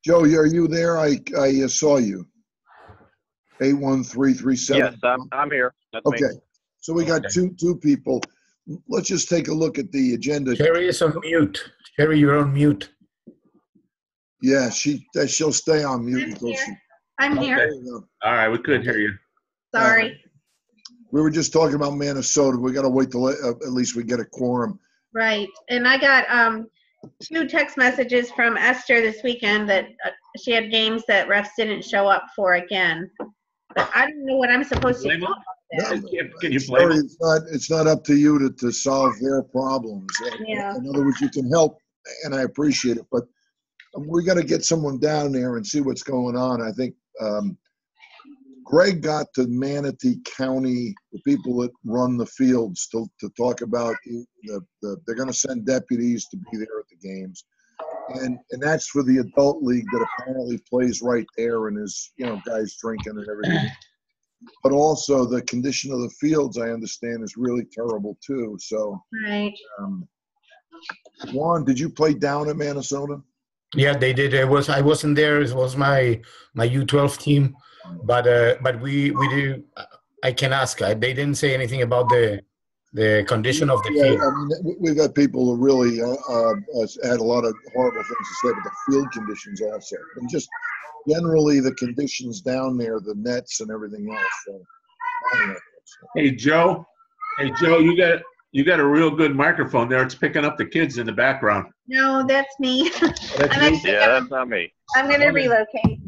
Joe, are you there? I saw you. 81337. Yes, I'm here. That's me. Okay. So we got two people. Let's just take a look at the agenda. Sherry is on mute. Sherry, you're on mute. Yeah, she'll stay on mute. I'm here. All right, we couldn't hear you. Sorry. We were just talking about Minnesota. We got to wait till at least we get a quorum. Right. And I got 2 text messages from Esther this weekend that she had games that refs didn't show up for again. But I don't know what I'm supposed to do about that. Can you blame them? It's not up to you to solve their problems. Yeah. In other words, you can help, and I appreciate it, but we got to get someone down there and see what's going on. I think Greg got to Manatee County, the people that run the fields, to talk about they're going to send deputies to be there at the games. And that's for the adult league that apparently plays right there and is, guys drinking and everything. But also the condition of the fields, I understand, is really terrible too. So, Right. Juan, did you play down at Minnesota? Yeah, they did. I wasn't there. It was my U12 team, but we do. I can ask. They didn't say anything about the condition of the field. I mean, we've got people who really had a lot of horrible things to say about the field conditions also, and just generally the conditions down there, the nets and everything else. So, I don't know. Hey Joe, you got a real good microphone there. It's picking up the kids in the background. No, that's me. That's not me. I'm going to relocate.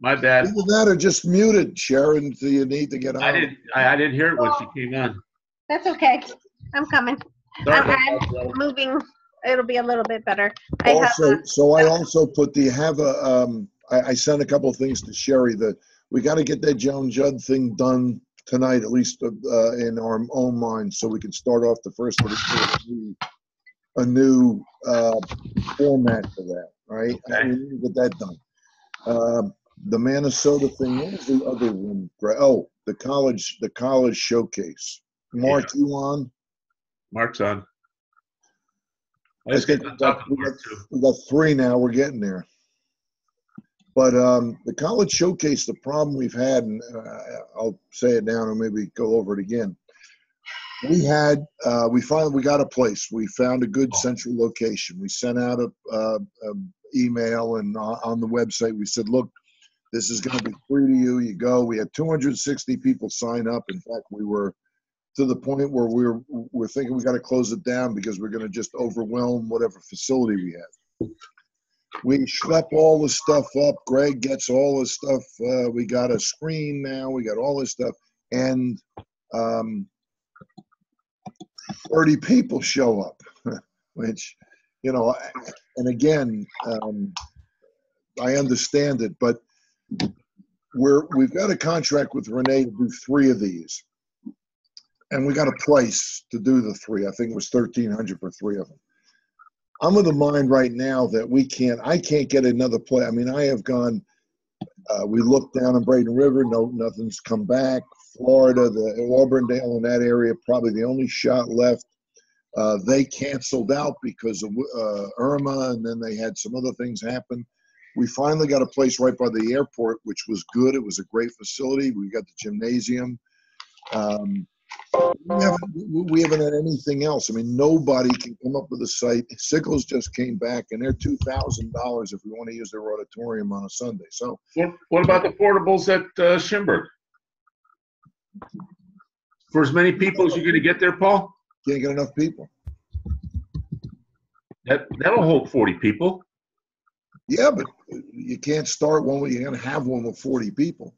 My bad. Either that or just muted, Sharon. Do you need to get on? I didn't hear it when she came on. That's okay. I'm coming. Sorry about I'm that, Joe. moving. It'll be a little bit better. I also put I sent a couple of things to Sherry that we got to get that Joan Judd thing done tonight, at least in our own minds, so we can start off the first of the year a new format for that, right? Okay. We need to get that done. The Minnesota thing, what was the other one? Oh, the college showcase. Mark, you on? Mark's on. We got 3 now. We're getting there. But the college showcase, the problem we've had, and I'll say it now and maybe go over it again. We got a place. We found a good central location. We sent out a email, and on the website we said, look, this is going to be free to you. You go. We had 260 people sign up. In fact, we were to the point where we're thinking we got to close it down because we're going to just overwhelm whatever facility we have. We schlep all the stuff up. Greg gets all the stuff. We got a screen now. We got all this stuff. And 30 people show up, which, and again, I understand it, but we've got a contract with Renee to do 3 of these. And we got a price to do the 3. I think it was $1,300 for 3 of them. I'm of the mind right now that I can't get another play. I mean, I have gone, we looked down in Braden River, nothing's come back. Florida, the Auburndale in that area, probably the only shot left. They canceled out because of Irma, and then they had some other things happen. We finally got a place right by the airport, which was good. It was a great facility. We got the gymnasium. We haven't had anything else. I mean, nobody can come up with a site. Sickles just came back, and they're $2,000 if we want to use their auditorium on a Sunday. So, what about the portables at Schimberg? For as many people as you're going to get there, Paul? Can't get enough people. That'll hold 40 people. Yeah, but you can't start one where you're going to have one with 40 people.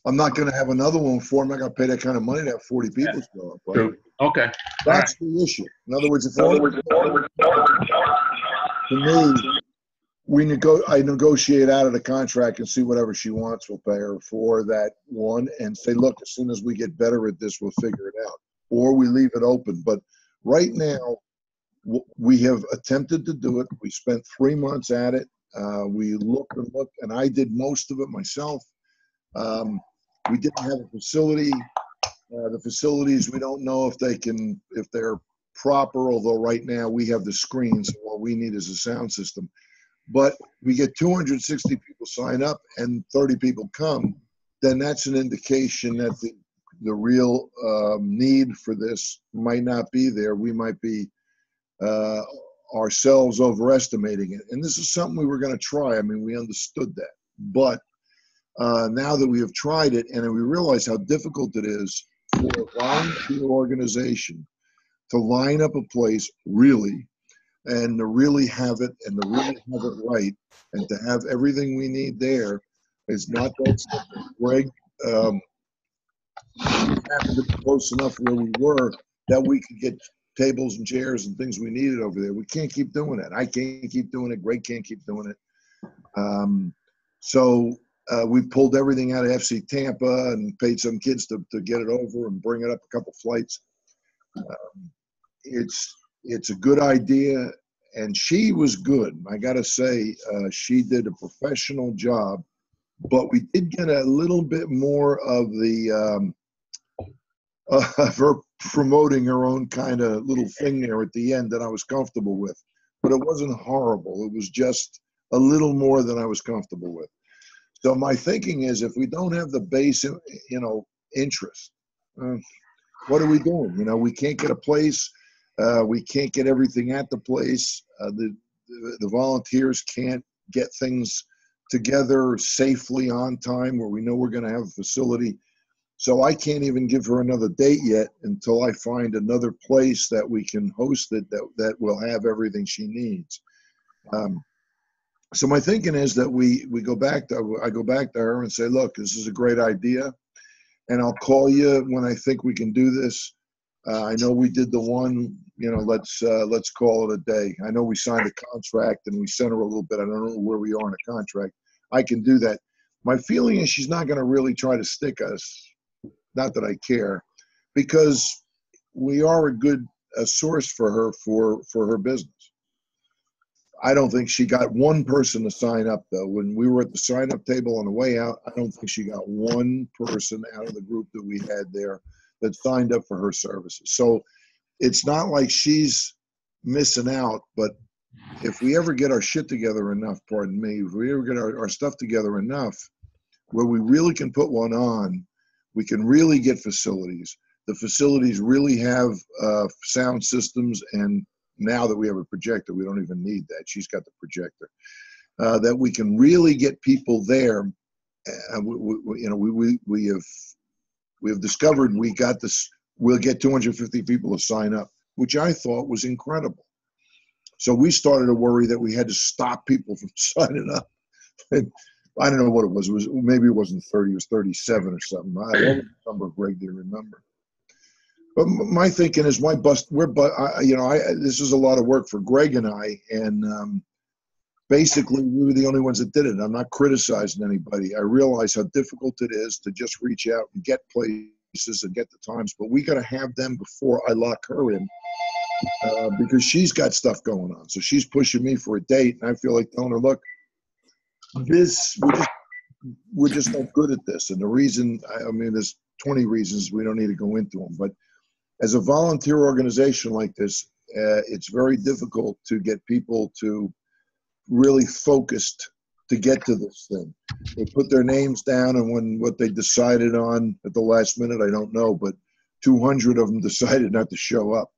I'm not going to have another one for them. I'm not going to pay that kind of money to have 40 people show up. Right? True. Okay. That's the issue. In other words, to me, I negotiate out of the contract and see whatever she wants. We'll pay her for that one and say, look, as soon as we get better at this, we'll figure it out. Or we leave it open. But right now, we have attempted to do it. We spent 3 months at it. We looked, and I did most of it myself. We didn't have a facility. The facilities, we don't know if they're proper, although right now we have the screens. What we need is a sound system. But we get 260 people sign up and 30 people come, then that's an indication that the real need for this might not be there. We might be ourselves overestimating it. And this is something we were going to try. I mean, we understood that. But now that we have tried it and we realize how difficult it is for a volunteer organization to line up a place really and to really have it and to really have it right and to have everything we need there is not that simple. Greg happened to be close enough where we were that we could get tables and chairs and things we needed over there. We can't keep doing it. I can't keep doing it. Greg can't keep doing it. So we pulled everything out of FC Tampa and paid some kids to get it over and bring it up a couple flights. It's a good idea, and she was good. I got to say, she did a professional job, but we did get a little bit more of the of her promoting her own kind of little thing there at the end that I was comfortable with. But it wasn't horrible. It was just a little more than I was comfortable with. So my thinking is, if we don't have the base, interest, what are we doing? We can't get a place. We can't get everything at the place. The volunteers can't get things together safely on time where we know we're going to have a facility. So I can't even give her another date yet until I find another place that we can host it that will have everything she needs. So my thinking is that I go back to her and say, look, this is a great idea, and I'll call you when I think we can do this. I know we did the one, let's call it a day. I know we signed a contract and we sent her a little bit. I don't know where we are in a contract. I can do that. My feeling is she's not going to really try to stick us. Not that I care, because we are a good source for her for her business. I don't think she got one person to sign up, though. When we were at the sign-up table on the way out, I don't think she got one person out of the group that we had there that signed up for her services. So it's not like she's missing out, but if we ever get our shit together enough, if we ever get our stuff together enough where we really can put one on, we can really get facilities. The facilities really have sound systems, and now that we have a projector, we don't even need that. She's got the projector. That we can really get people there. We have discovered we got this. We'll get 250 people to sign up, which I thought was incredible. So we started to worry that we had to stop people from signing up. And I don't know what it was. Maybe it wasn't 30. It was 37 or something. I don't know the number, Greg, do you remember? But my thinking is, this is a lot of work for Greg and I, and basically we were the only ones that did it. I'm not criticizing anybody. I realize how difficult it is to just reach out and get places and get the times, but we got to have them before I lock her in, because she's got stuff going on. So she's pushing me for a date, and I feel like telling her, look, we're just not good at this. And the reason, there's 20 reasons, we don't need to go into them, but as a volunteer organization like this, it's very difficult to get people to really focused to get to this thing. They put their names down, and what they decided on at the last minute, I don't know, but 200 of them decided not to show up.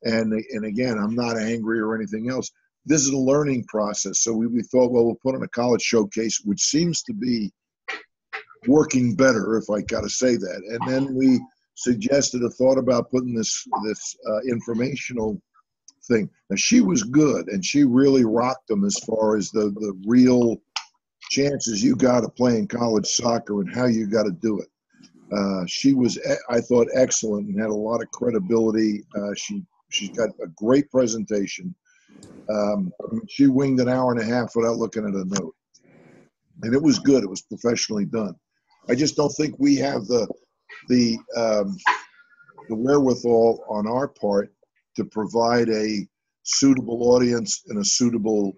And again, I'm not angry or anything else. This is a learning process. So we thought, well, we'll put on a college showcase, which seems to be working better, if I got to say that. And then we suggested a thought about putting this informational thing. Now, she was good, and she really rocked them as far as the real chances you got of playing college soccer and how you got to do it. She was, I thought, excellent and had a lot of credibility. She's got a great presentation. She winged an hour and a half without looking at a note. And it was good. It was professionally done. I just don't think we have the wherewithal on our part to provide a suitable audience and a suitable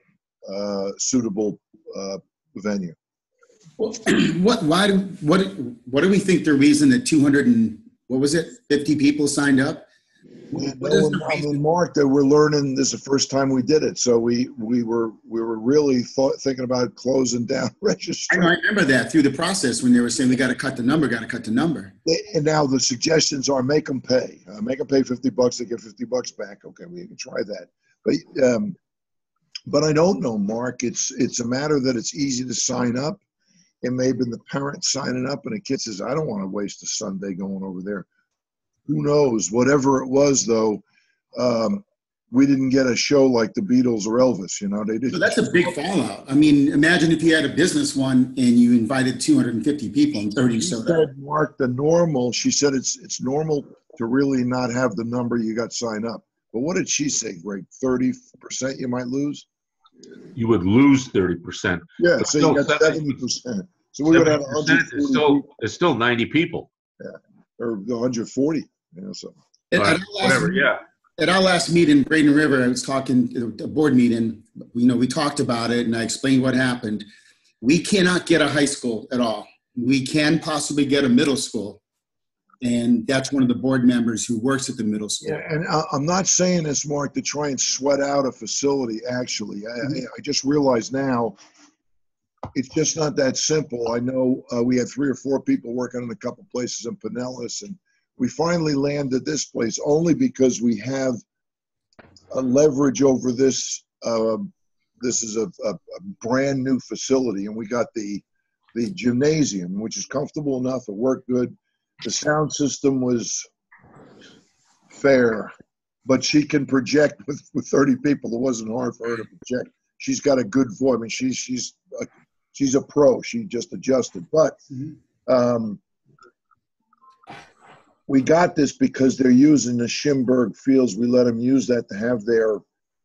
venue. Well, what do we think the reason that 50 people signed up? I mean, Mark, that we're learning. This is the first time we did it, so we were really thinking about closing down registry. I remember that through the process when they were saying we got to cut the number, And now the suggestions are make them pay $50. They get $50 back. Okay, we can try that. But I don't know, Mark. It's a matter that it's easy to sign up. It may have been the parent signing up, and the kid says, "I don't want to waste a Sunday going over there." Who knows? Whatever it was, though, we didn't get a show like the Beatles or Elvis. You know, they did. So that's a big fallout. I mean, imagine if you had a business one and you invited 250 people and 30 showed up. Mark, the normal. She said it's normal to really not have the number you got signed up. But what did she say, Greg? 30% you might lose. You would lose 30%. Yeah, so you got 70%. So we would have 140. It's still 90 people. Yeah, or 140. You know, so whatever. Yeah. At our last meeting, Braden River, I was talking at a board meeting. You know, we talked about it, and I explained what happened. We cannot get a high school at all. We can possibly get a middle school, and that's one of the board members who works at the middle school. Yeah, and I'm not saying this, Mark, to try and sweat out a facility. Actually, I just realized now it's just not that simple. I know we had 3 or 4 people working in a couple places in Pinellas, and we finally landed this place only because we have a leverage over this. This is a brand new facility, and we got the gymnasium, which is comfortable enough. It worked good. The sound system was fair, but she can project with 30 people. It wasn't hard for her to project. She's got a good voice. I mean, she's a pro. She just adjusted. But we got this because they're using the Schimberg Fields. We let them use that to have their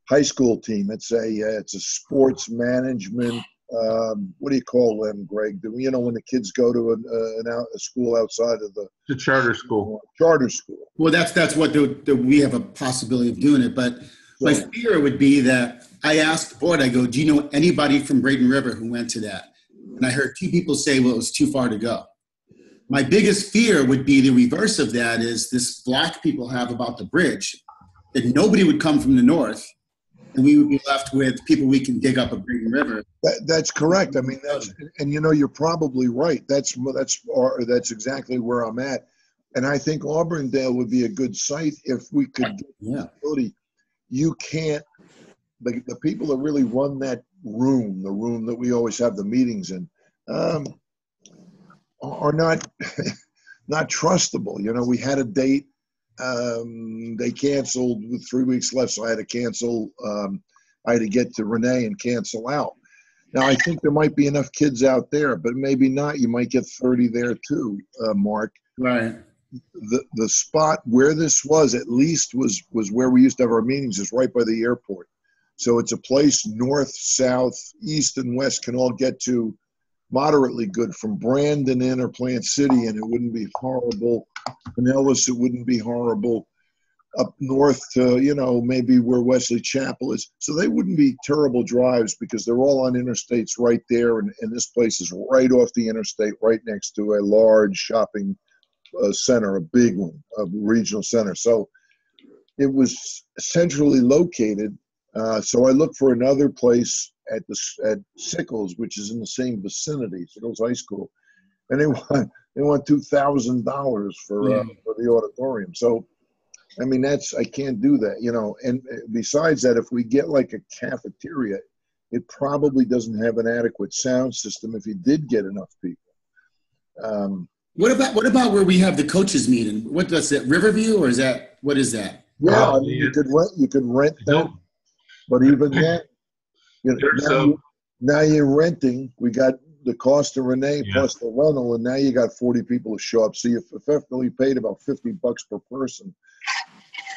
high school team. It's a sports management. What do you call them, Greg? You know, when the kids go to a school outside of the charter school. Charter school. Well, that's what we have a possibility of doing it. But my fear would be that I asked the board, I go, do you know anybody from Braden River who went to that? And I heard 2 people say, well, it was too far to go. My biggest fear would be the reverse of that is this block people have about the bridge, that nobody would come from the north, and we would be left with people we can dig up a Braden River. That's correct. I mean, and you know, you're probably right. That's exactly where I'm at. And I think Auburndale would be a good site if we could get the ability. You can't, the people that really run that room, the room that we always have the meetings in, are not trustable. You know, we had a date. They canceled with 3 weeks left, so I had to cancel. I had to get to Renee and cancel out. Now, I think there might be enough kids out there, but maybe not. You might get 30 there too, Mark. Right. The spot where this was at least was where we used to have our meetings, is right by the airport. So it's a place north, south, east, and west can all get to moderately good. From Brandon in or Plant City, and it wouldn't be horrible. Pinellas, it wouldn't be horrible. Up north to, you know, maybe where Wesley Chapel is. So they wouldn't be terrible drives because they're all on interstates right there. And this place is right off the interstate, right next to a large shopping center, a big one, a regional center. So it was centrally located. So I looked for another place at Sickles, which is in the same vicinity, Sickles High School, and they want $2,000 for the auditorium. So, I mean, I can't do that, you know. And besides that, if we get like a cafeteria, it probably doesn't have an adequate sound system if you did get enough people. What about where we have the coaches meeting? What does that, Riverview, or what is that? Yeah, I mean, you could rent that, but even that, now you're renting. We got the cost of Renee plus the rental, and now you got 40 people to show up. So you effectively paid about $50 per person,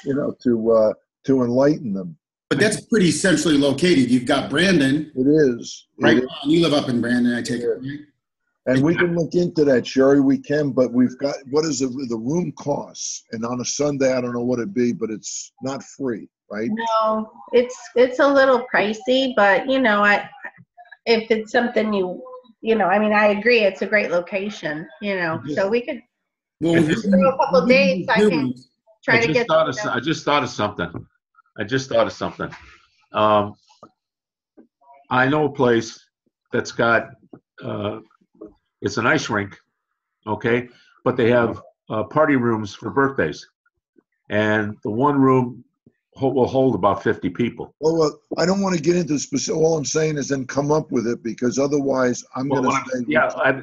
you know, to enlighten them. But that's pretty centrally located. You've got Brandon. It is. Right. You live up in Brandon, I take it. Right? And we can look into that, Sherry. We can, but we've got, what is the room costs? And on a Sunday, I don't know what it'd be, but it's not free, right? No, it's a little pricey, but you know, if it's something you know, I mean, I agree, it's a great location, you know, so we could throw a couple dates. I can try I to just get. thought of something. I know a place that's got, it's an ice rink, okay? But they have party rooms for birthdays. And the one room will hold about 50 people. Well, I don't want to get into specific. All I'm saying is then come up with it, because otherwise I'm Well, going to say.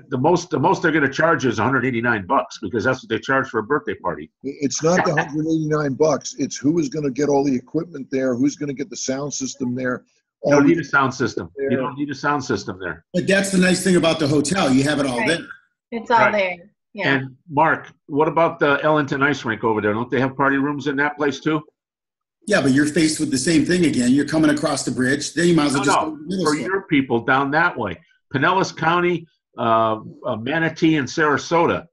the most they're going to charge is $189 because that's what they charge for a birthday party. It's not the $189. It's who is going to get all the equipment there, who's going to get the sound system there. You don't need a sound system. You don't need a sound system there. But that's the nice thing about the hotel. You have it all Right. there. It's all Right. there. Yeah. And Mark, what about the Ellington Ice Rink over there? Don't they have party rooms in that place too? Yeah, but you're faced with the same thing again. You're coming across the bridge. Then you might as well just go to the middle For school. your people down that way. Pinellas County, Manatee, and Sarasota.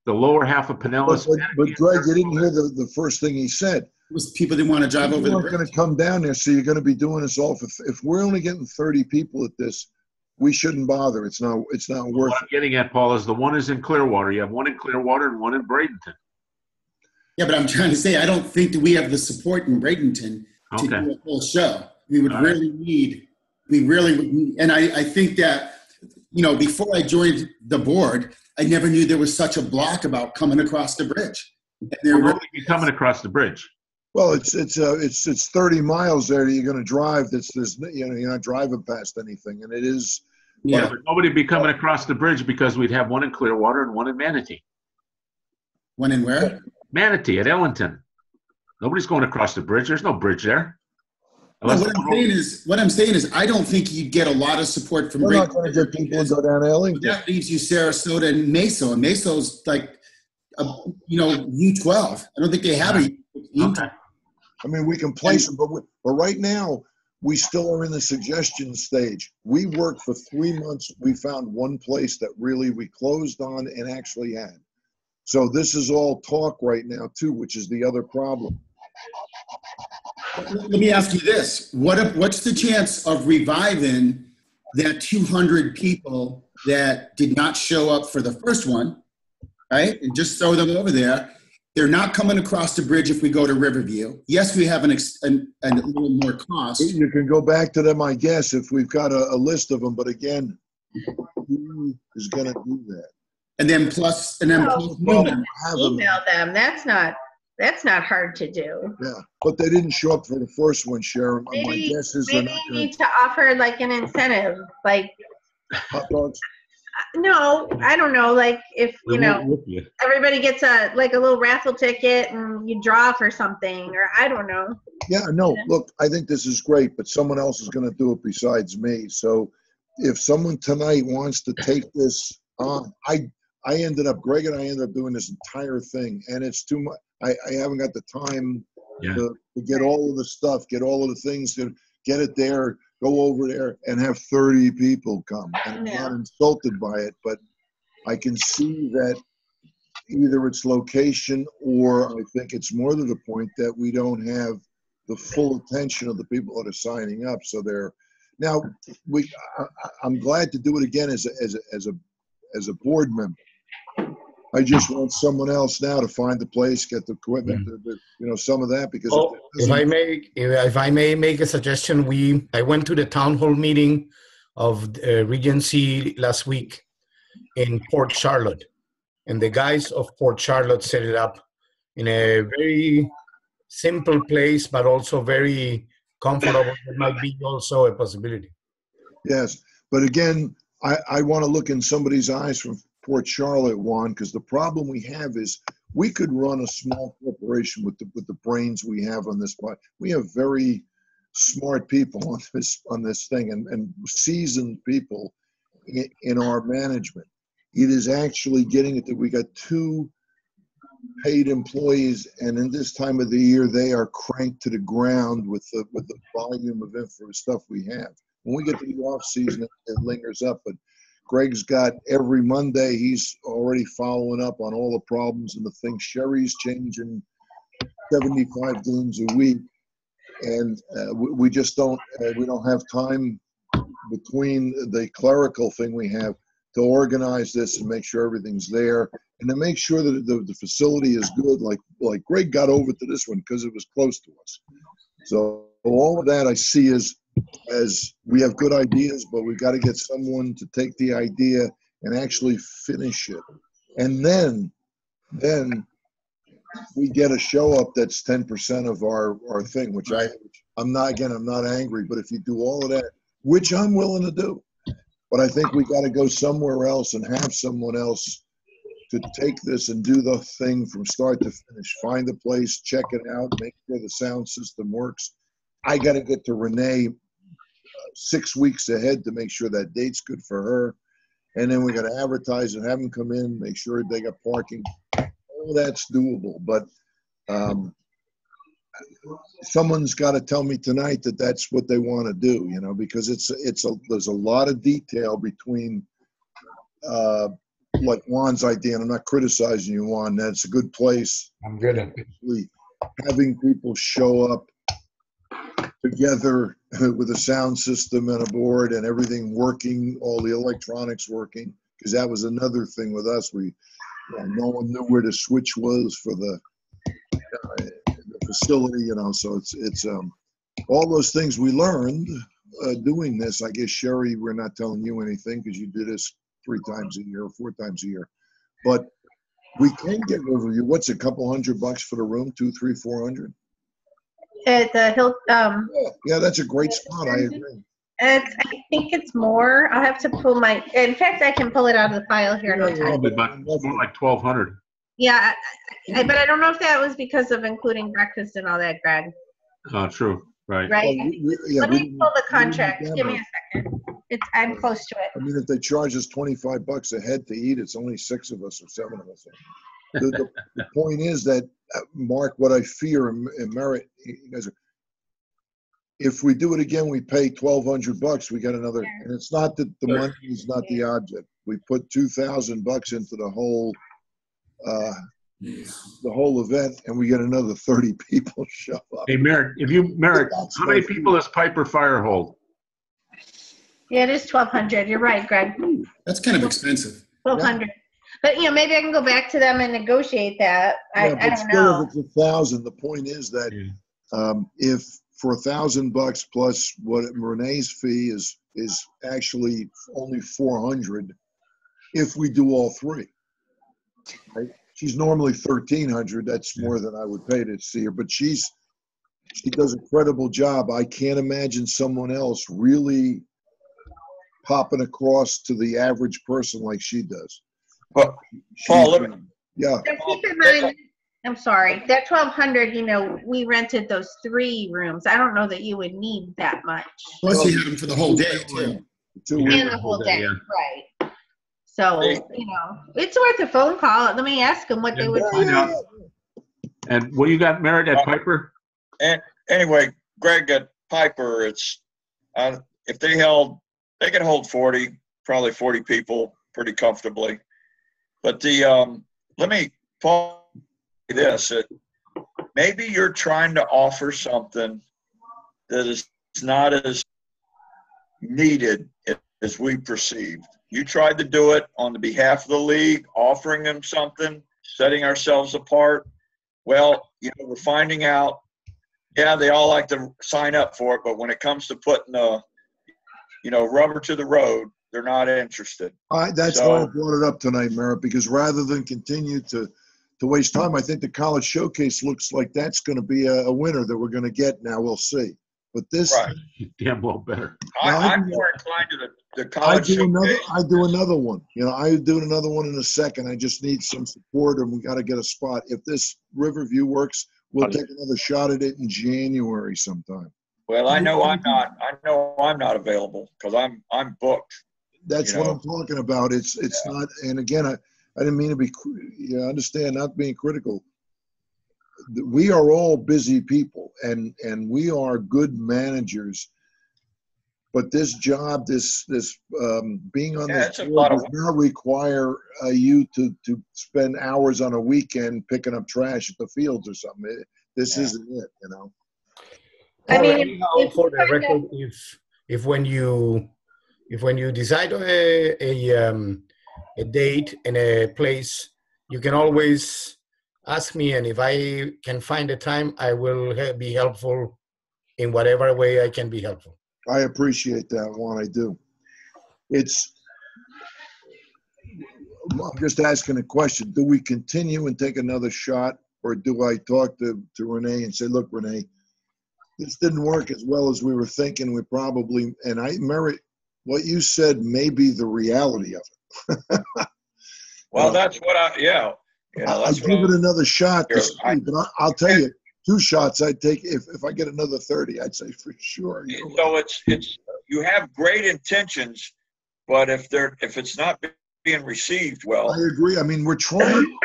The lower half of Pinellas. But Greg, you didn't hear the first thing he said. It was people didn't want to drive over the People aren't bridge. going to come down there, so you're going to be doing this all for. If we're only getting 30 people at this, we shouldn't bother. It's not worth What I'm getting at, Paul, is the one is in Clearwater. You have one in Clearwater and one in Bradenton. Yeah, but I'm trying to say, I don't think that we have the support in Bradenton to Okay. do a full show. We would All right. we really would, and I think that, before I joined the board, I never knew there was such a block about coming across the bridge. And there We're were, going to be coming across the bridge. Well, it's 30 miles there that you're going to drive. You're not driving past anything, and it is. yeah, But nobody would be coming across the bridge because we'd have one in Clearwater and one in Manatee. when and where? Manatee at Ellington. Nobody's going across the bridge. There's no bridge there. Well, Unless what I'm saying is, I don't think you'd get a lot of support from We're not going to Bradenton. get people to go down Ellington. That leaves you Sarasota and Mesa. And Mesa's like, U12. I don't think they have a U12. Okay. I mean, we can place them, but right now we still are in the suggestion stage. We worked for 3 months. We found one place that really we closed on and actually had. So this is all talk right now too, which is the other problem. Let me ask you this. What's the chance of reviving that 200 people that did not show up for the first one, right? And just throw them over there. They're not coming across the bridge if we go to Riverview. Yes, we have a little more cost. You can go back to them, I guess, if we've got a list of them. But again, who is going to do that? And then plus Well, Newman. have them. Email them. That's not hard to do. Yeah, but they didn't show up for the first one, Sharon. My Maybe, guess is they're maybe not you going need to offer like an incentive, like, to hot dogs. no, I don't know, like if, We won't whip you. everybody gets a little raffle ticket and you draw for something, or I don't know. Yeah, no, look, I think this is great, but someone else is going to do it besides me. So if someone tonight wants to take this on, Greg and I ended up doing this entire thing, and it's too much. I haven't got the time Yeah. to get all of the stuff, get all of the things, to get it there, go over there, and have 30 people come. And I'm not insulted by it, but I can see that either it's location or I think it's more to the point that we don't have the full attention of the people that are signing up. So now I'm glad to do it again as a board member. I just want someone else now to find the place, get the equipment, some of that, because If I may make a suggestion, I went to the town hall meeting of Regency last week in Port Charlotte, and the guys of Port Charlotte set it up in a very simple place, but also very comfortable. It might be also a possibility. Yes, but again, I want to look in somebody's eyes from Port Charlotte, Juan, because the problem we have is we could run a small corporation with the brains we have on this part. We have very smart people on this thing and seasoned people in our management. It is actually getting it that we got 2 paid employees, and in this time of the year, they are cranked to the ground with the volume of info stuff we have. When we get to the off season, it lingers up, but Greg's got every Monday, he's already following up on all the problems and the things. Sherry's changing 75 games a week. And we just don't have time between the clerical thing we have to organize this and make sure everything's there and to make sure that the facility is good. Like Greg got over to this one because it was close to us. So all of that I see as we have good ideas, but we've got to get someone to take the idea and actually finish it. And then we get a show up that's 10% of our thing, which I'm not angry, but if you do all of that, which I'm willing to do, but I think we got to go somewhere else and have someone else to take this and do the thing from start to finish. Find the place, check it out, make sure the sound system works. I got to get to Renee 6 weeks ahead to make sure that date's good for her. And then we got to advertise and have them come in, make sure they got parking. All that's doable, but someone's got to tell me tonight that that's what they want to do, you know, because there's a lot of detail between like Juan's idea, and I'm not criticizing you, Juan. That's a good place. I'm good at it. Having people show up together with a sound system and a board and everything working, all the electronics working, because that was another thing with us. No one knew where the switch was for the facility, you know. So it's all those things we learned doing this. I guess, Sherry, we're not telling you anything because you do this 3 times a year or 4 times a year, but we can get Riverview. What's a couple $100 for the room? 200, 300, 400. At the Hill, Yeah, that's a great spot. I agree. I think it's more. I'll have to pull in fact, I can pull it out of the file here. No time. Probably about more like 1,200. Yeah, but I don't know if that was because of including breakfast and all that, Greg. True, right. Right? Well, Let me pull the contract. Give me a second. I'm close to it. I mean, if they charge us $25 a head to eat, it's only 6 of us or 7 of us. The point is that, Mark, what I fear and Merritt, you guys are, if we do it again, we pay $1,200. We got another, and it's not that the money is not the object. We put $2,000 into the whole event, and we get another 30 people show up. Hey, Merritt, how many people does Piper Fire hold? Yeah, it is 1,200. You're right, Greg. That's kind of expensive. 1,200. But, you know, maybe I can go back to them and negotiate that. I don't know. If it's 1,000, the point is that if for $1,000 plus what Renee's fee is actually only 400 if we do all 3. Right? She's normally 1,300. That's more than I would pay to see her, but she does a credible job. I can't imagine someone else really popping across to the average person like she does. But Paul, yeah. So keep in mind, I'm sorry, that 1,200, you know, we rented those 3 rooms. I don't know that you would need that much. Plus, you have them for the whole day, too. And the whole day, right. So, you know, it's worth a phone call. Let me ask them what they would do. And what you got, Merritt, at Piper? and anyway, Greg, at Piper, it's if they can hold 40, probably 40 people pretty comfortably. But let me Paul this: maybe you're trying to offer something that is not as needed as we perceived. You tried to do it on the behalf of the league, offering them something, setting ourselves apart. Well, you know, we're finding out, yeah, they all like to sign up for it, but when it comes to putting rubber to the road, they're not interested. That's why I brought it up tonight, Merritt, because rather than continue to waste time, I think the college showcase looks like that's going to be a winner that we're going to get now. We'll see. But this, right. Damn well better. I'm more inclined to the college showcase. I do another one. You know, I do another one in a second. I just need some support, and we got to get a spot. If this Riverview works, we'll take another shot at it in January sometime. Well, I know I'm not available because I'm booked. That's what I'm talking about. It's not. And again, I didn't mean to be. You understand? Not being critical. We are all busy people, and we are good managers. But this job, this being on this board does not require you to spend hours on a weekend picking up trash at the fields or something. This isn't it, you know. I mean, for the record, if when you decide on a date and a place, you can always ask me, and if I can find the time, I will be helpful in whatever way I can be helpful. I appreciate that, Juan. I do. I'm just asking a question. Do we continue and take another shot, or do I talk to Renee and say, look, Renee, this didn't work as well as we were thinking. We probably, and I merit what you said may be the reality of it. Well, that's what I'll give it another shot to see, but I'll tell you, 2 shots I'd take. If I get another 30, I'd say for sure. So it's you have great intentions, but if it's not being received well. I agree. I mean, we're trying.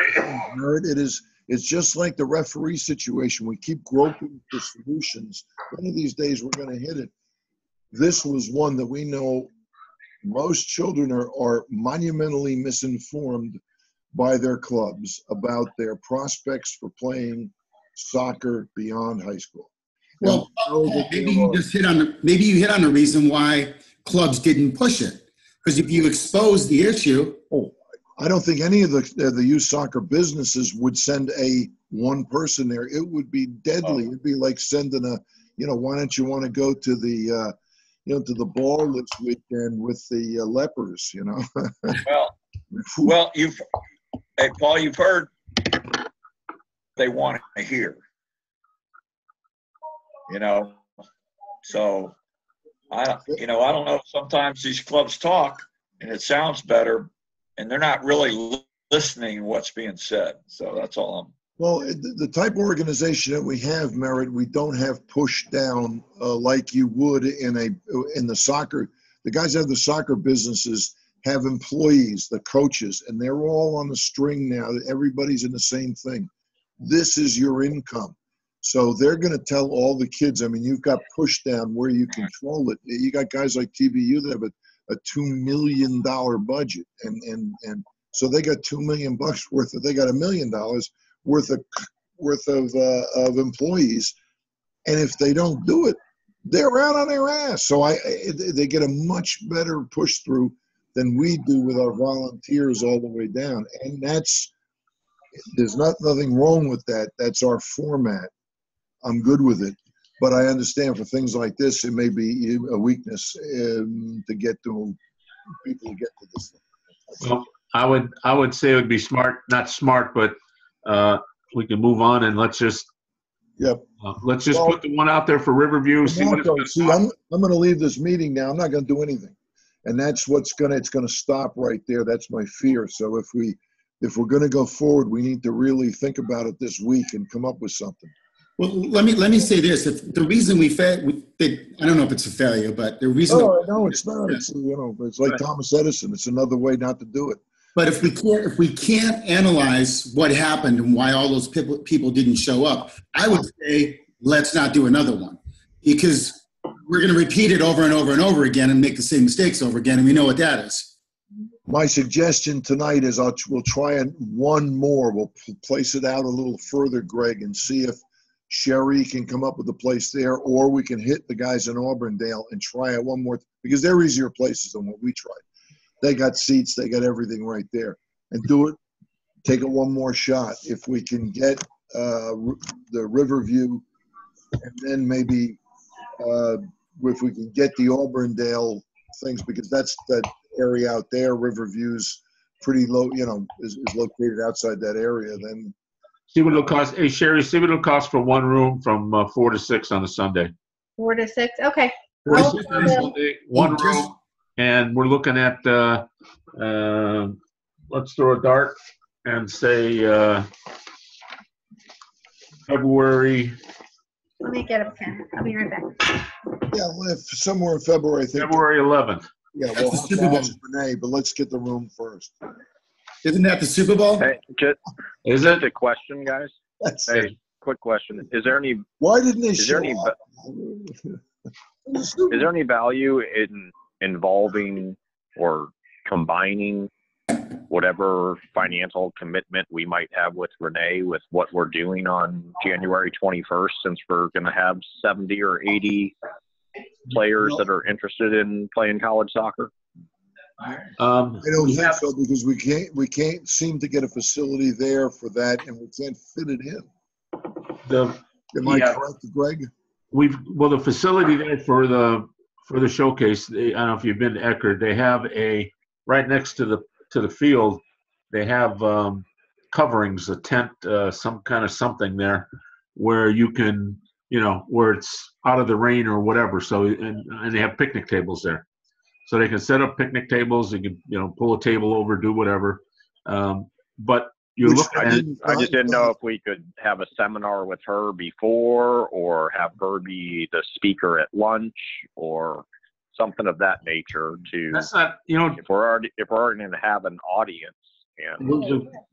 It's just like the referee situation. We keep groping for solutions. One of these days we're going to hit it. This was one that we know most children are monumentally misinformed by their clubs about their prospects for playing soccer beyond high school. Well, maybe you hit on the reason why clubs didn't push it. Because if you expose the issue, I don't think any of the youth soccer businesses would send one person there. It would be deadly. It'd be like sending why don't you want to go to the to the ball this weekend with the lepers? Well, Paul, you've heard they want to hear. So I don't know. Sometimes these clubs talk and it sounds better, and they're not really listening to what's being said. So that's all Well, the type of organization that we have, Merritt, we don't have pushed down like you would in the soccer. The guys that have the soccer businesses have employees, the coaches, and they're all on the string now. Everybody's in the same thing. This is your income. So they're going to tell all the kids, I mean, you've got push down where you control it. You got guys like TBU that have a $2 million budget. And so they got $2 million they got $1 million worth of employees. And if they don't do it, they're out on their ass. So they get a much better push through than we do with our volunteers all the way down. And there's nothing wrong with that. That's our format. I'm good with it. But I understand for things like this, it may be a weakness to get to people to get to this thing. Well, I would say it would be not smart, but we can move on and let's just put the one out there for Riverview. See what it's I'm going to leave this meeting now. I'm not going to do anything, and that's it's going to stop right there. That's my fear. So if we're going to go forward, we need to really think about it this week and come up with something. Well, let me say this: if the reason I don't know if it's a failure, but the reason. No, it's not. It's like Thomas Edison. It's another way not to do it. But if we can't analyze what happened and why all those people didn't show up, I would say let's not do another one, because we're going to repeat it over and over and over again and make the same mistakes over again, and we know what that is. My suggestion tonight is we'll try one more. We'll place it out a little further, Greg, and see if Sherry can come up with a place there, or we can hit the guys in Auburndale and try it one more, because they're easier places than what we tried. They got seats, they got everything right there, and take it one more shot. If we can get the Riverview, and then maybe if we can get the Auburndale things, because that's that area out there. Riverview's pretty low, is located outside that area. Then see what it'll cost. Hey, Sherry, see what it'll cost for one room from 4 to 6 on a Sunday. 4 to 6, okay. 4 to 6 on a Sunday, one room, and we're looking at. Let's throw a dart and say February. Let me get a pen. I'll be right back. Yeah, somewhere in February, I think. February 11th. Yeah, we'll have to ask Renee, but let's get the room first. Isn't that the Super Bowl? Hey, Is it a question, guys? Hey, quick question. Is there any? Why didn't they show up? Is there any value in involving or combining whatever financial commitment we might have with Renee with what we're doing on January 21st, since we're going to have 70 or 80 players that are interested in playing college soccer? I don't We think have, so because we can't seem to get a facility there for that, and we can't fit it in. Am I Yeah. correct, Greg? the facility there for the showcase, I don't know if you've been to Eckerd, they have right next to the field, they have coverings, a tent, some kind of something there where you can, where it's out of the rain or whatever. So, and they have picnic tables there. So they can set up picnic tables, they can, pull a table over, do whatever. But you're Which looking I at, just didn't know if we could have a seminar with her before, or have her be the speaker at lunch, or something of that nature. that's not, If we're already going to have an audience, and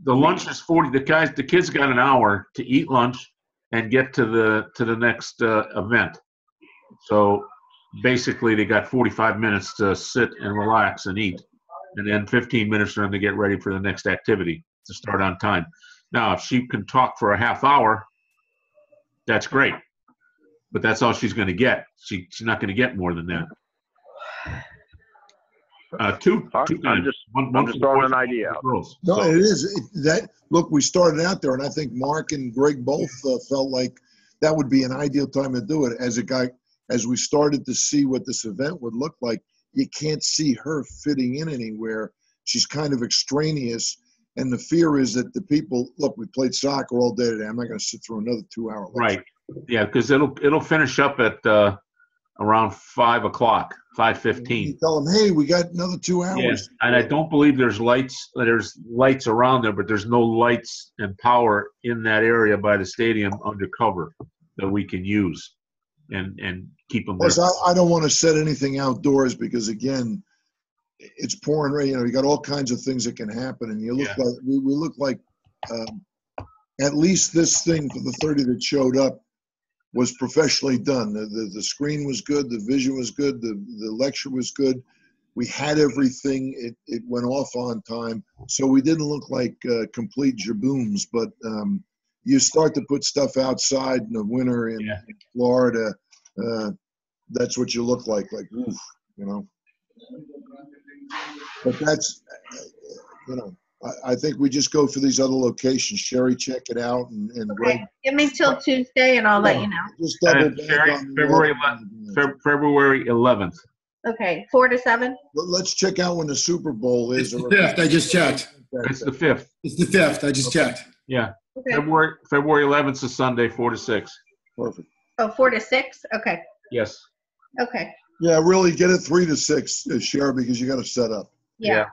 the lunch is 40. The kids got an hour to eat lunch and get to the next event. So basically, they got 45 minutes to sit and relax and eat, and then 15 minutes for them to get ready for the next activity to start on time. Now, if she can talk for a half hour, that's great, but that's all she's going to get. She's not going to get more than that. Two I'm times. just One for throwing boys, an idea out. girls. No, So, it is. Look, we started out there, and I think Mark and Greg both felt like that would be an ideal time to do it. As we started to see what this event would look like, you can't see her fitting in anywhere. She's kind of extraneous, and the fear is that the people, look, we played soccer all day today. I'm not going to sit through another 2-hour lecture. right. Yeah, because it'll finish up at around 5 o'clock, 5:15. You tell them, hey, we got another 2 hours. Yes, and I don't believe there's lights. There's lights around there, but there's no lights and power in that area by the stadium undercover that we can use and keep them there. Plus, I don't want to set anything outdoors because, again, it's pouring rain. You got all kinds of things that can happen, and you look Yeah. like we look like at least this thing for the 30 that showed up was professionally done. The screen was good, the vision was good, the lecture was good. We had everything. It went off on time, so we didn't look like complete jabooms. But you start to put stuff outside in the winter in Florida, that's what you look like oof, But that's, I think we just go for these other locations. Sherry, check it out, and Greg. Okay, give me till Tuesday and I'll let you know. Just double And back Sherry, on February 11th. Okay, 4 to 7? Let's check out when the Super Bowl It's is. the 5th. I just checked. It's the 5th. It's the 5th. I just checked. Yeah. Okay. February 11th is Sunday, 4 to 6. Perfect. Oh, 4 to 6? Okay, Yes. okay, Yeah, really get it 3 to 6, Sherry, because you got to set up. yeah.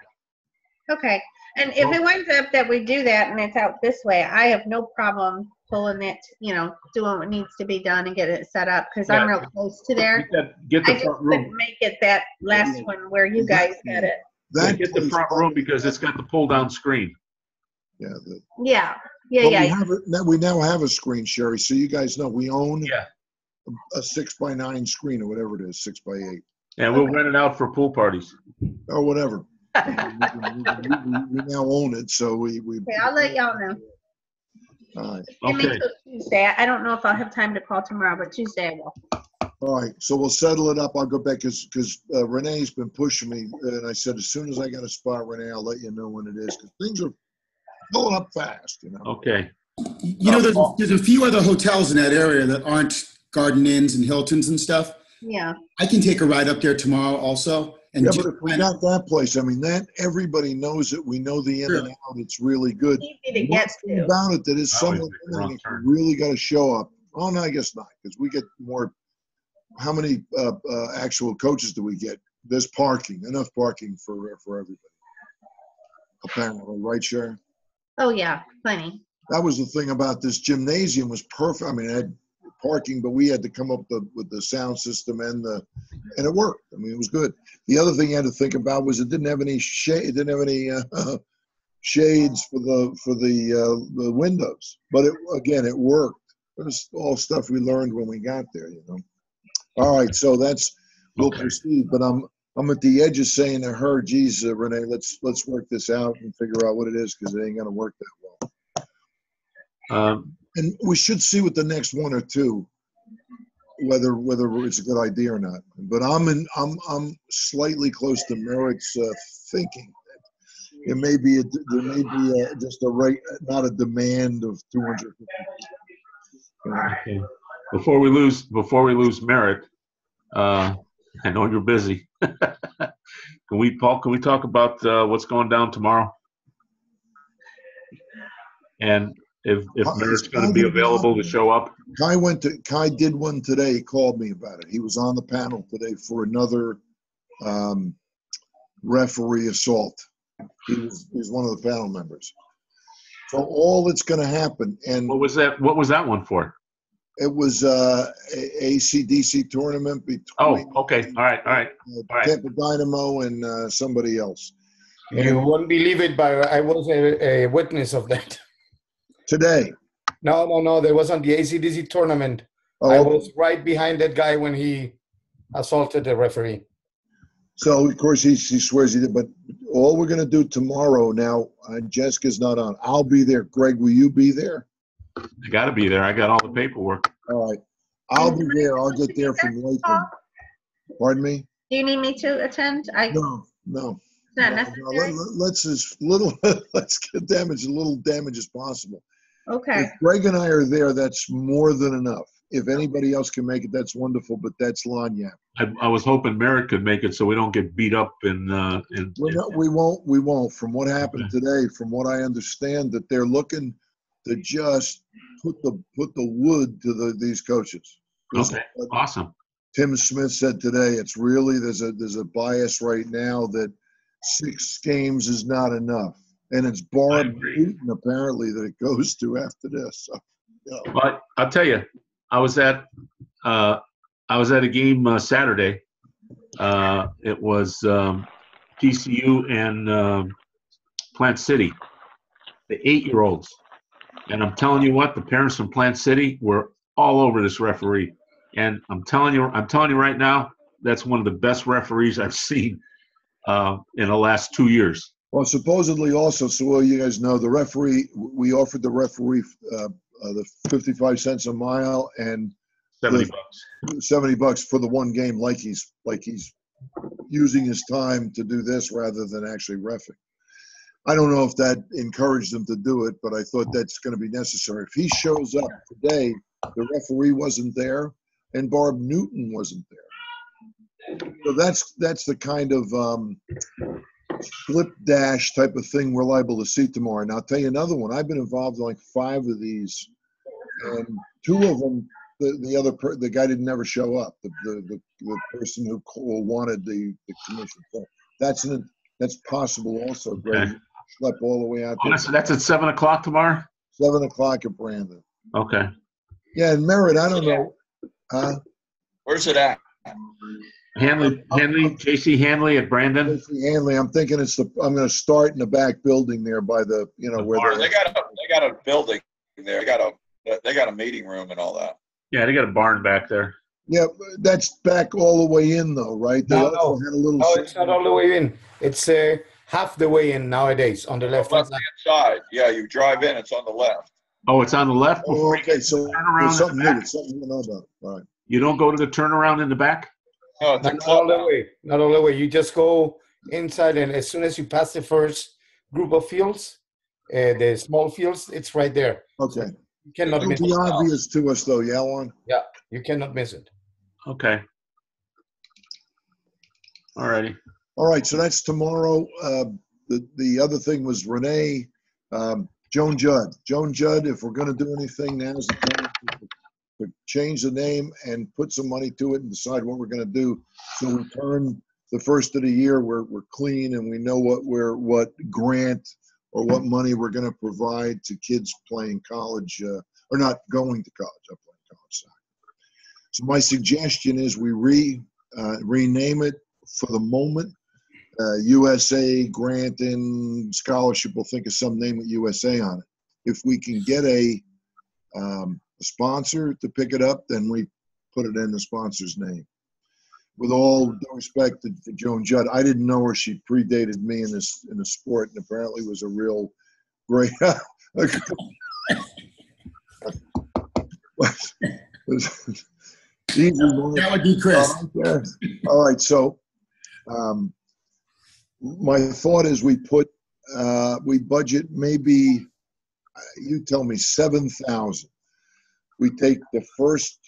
Okay, and if it winds up that we do that and it's out this way, I have no problem pulling it, doing what needs to be done and get it set up, because I'm Yeah. real close to there. Get I the just front couldn't room. make it that last one where you guys had it. Get the front room because it's got the pull-down screen. Yeah. Yeah, But yeah. we now have a screen, Sherry, so you guys know we own Yeah. a 6x9 screen or whatever it is, 6x8 And we'll rent it out for pool parties. or whatever. we now own it, so we. Okay, I'll let y'all know. All right. Give me Okay. till Tuesday. I don't know if I'll have time to call tomorrow, but Tuesday I will. All right, so we'll settle it up. I'll go back because Renee's been pushing me, and I said as soon as I got a spot, Renee, I'll let you know when it is because things are going up fast. Okay. There's a few other hotels in that area that aren't Garden Inns and Hiltons and stuff. Yeah. I can take a ride up there tomorrow also. And Yeah, just but if we got that place, I mean, that everybody knows it. We know the in and out. It's really good. Easy to get One thing to. about it that is I always somewhat make the wrong limiting, turn. you really got to show up. Oh no, I guess not, because we get more. How many actual coaches do we get? There's parking, enough parking for everybody. Apparently, right, Sharon? Oh, yeah, plenty. That was the thing about this gymnasium was perfect. I mean, it had parking, but we had to come up with the sound system and it worked. I mean, it was good. The other thing you had to think about was it didn't have any shade. It didn't have any shades for the windows. But it worked. It was all stuff we learned when we got there. All right, so we'll Okay. proceed. But I'm at the edge of saying to her, "Geez, Renee, let's work this out and figure out what it is because it ain't gonna work that well." And we should see with the next one or two whether it's a good idea or not. But I'm slightly close to Merritt's thinking. There may be just a rate, not a demand of 250. Okay. Before we lose Merritt, I know you're busy. Can we talk about what's going down tomorrow? And if Merritt's going to be available to show up? Kai did one today. He called me about it. He was on the panel today for another referee assault. He's one of the panel members. So all that's going to happen, and what was that one for? It was a AC/DC tournament between. Oh, okay. All right. Tampa Dynamo and somebody else. You won't believe it, but I was a witness of that. Today. No. There was on the AC/DC tournament. Oh, I was right behind that guy when he assaulted the referee. So, of course, he swears he did. But all we're going to do tomorrow now, Jessica's not on. I'll be there. Greg, will you be there? I got to be there. I got all the paperwork. All right. I'll be there. I'll get there from Lakeland. Pardon me? Do you need me to attend? No. It's not necessary? Let's get damage, as little damage as possible. Okay. If Greg and I are there, that's more than enough. If anybody else can make it, that's wonderful, but that's lagniappe. I was hoping Merritt could make it so we don't get beat up We won't. From what happened today, from what I understand, that they're looking to just put the wood to these coaches. Okay, awesome. Tim Smith said today, it's really there's a bias right now that 6 games is not enough, and it's Barb Newton apparently that it goes to after this. So, yeah. But I'll tell you, I was at a game Saturday. It was TCU and Plant City, the 8-year-olds. And I'm telling you what, the parents from Plant City were all over this referee. And I'm telling you right now, that's one of the best referees I've seen in the last 2 years. Well, supposedly also, so you guys know, the referee, we offered the referee the 55 cents a mile and $70 for the one game, like he's using his time to do this rather than actually reffing. I don't know if that encouraged him to do it, but I thought that's going to be necessary. If he shows up today, the referee wasn't there and Barb Newton wasn't there. So that's the kind of slip dash type of thing we're liable to see tomorrow. And I'll tell you another one. I've been involved in like 5 of these, and 2 of them, the guy didn't never show up. The person who wanted the commission. So that's possible also. Greg. Okay. Schlep all the way out there. So that's at 7 o'clock tomorrow? 7 o'clock at Brandon. Okay. Yeah, and Merritt, I don't know. Where's it at? Hanley, J.C. Hanley at Brandon. J.C. Hanley, I'm thinking I'm going to start in the back building there by the where they got a building there. They got a meeting room and all that. Yeah, they got a barn back there. Yeah, that's back all the way in though, right? They also had a little. No, it's not all the way in. It's half the way in nowadays on the left. Left-hand side. Yeah, you drive in, it's on the left. Oh, it's on the left? Oh, okay, so there's something new. It's something you know about. All right. You don't go to the turnaround in the back? No, it's Not all the way. Not all the way. You just go inside, and as soon as you pass the first group of fields, the small fields, it's right there. Okay. You cannot miss It'll be it. obvious to us though, yeah, Juan? Yeah, you cannot miss it. Okay. All righty. All right, so that's tomorrow. The other thing was Renee, Joan Judd. Joan Judd, if we're going to do anything, now's the time to change the name and put some money to it and decide what we're going to do. So we turn the first of the year, we're clean and we know what grant or what money we're going to provide to kids playing college or not going to college. I'm playing college soccer. So my suggestion is we rename it for the moment. USA Granton Scholarship will think of some name with USA on it. If we can get a sponsor to pick it up, then we put it in the sponsor's name. With all due respect to Joan Judd, I didn't know her. She predated me in the sport, and apparently was a real great. That would be Chris. All right, so my thought is we budget maybe, you tell me, 7,000. We take the first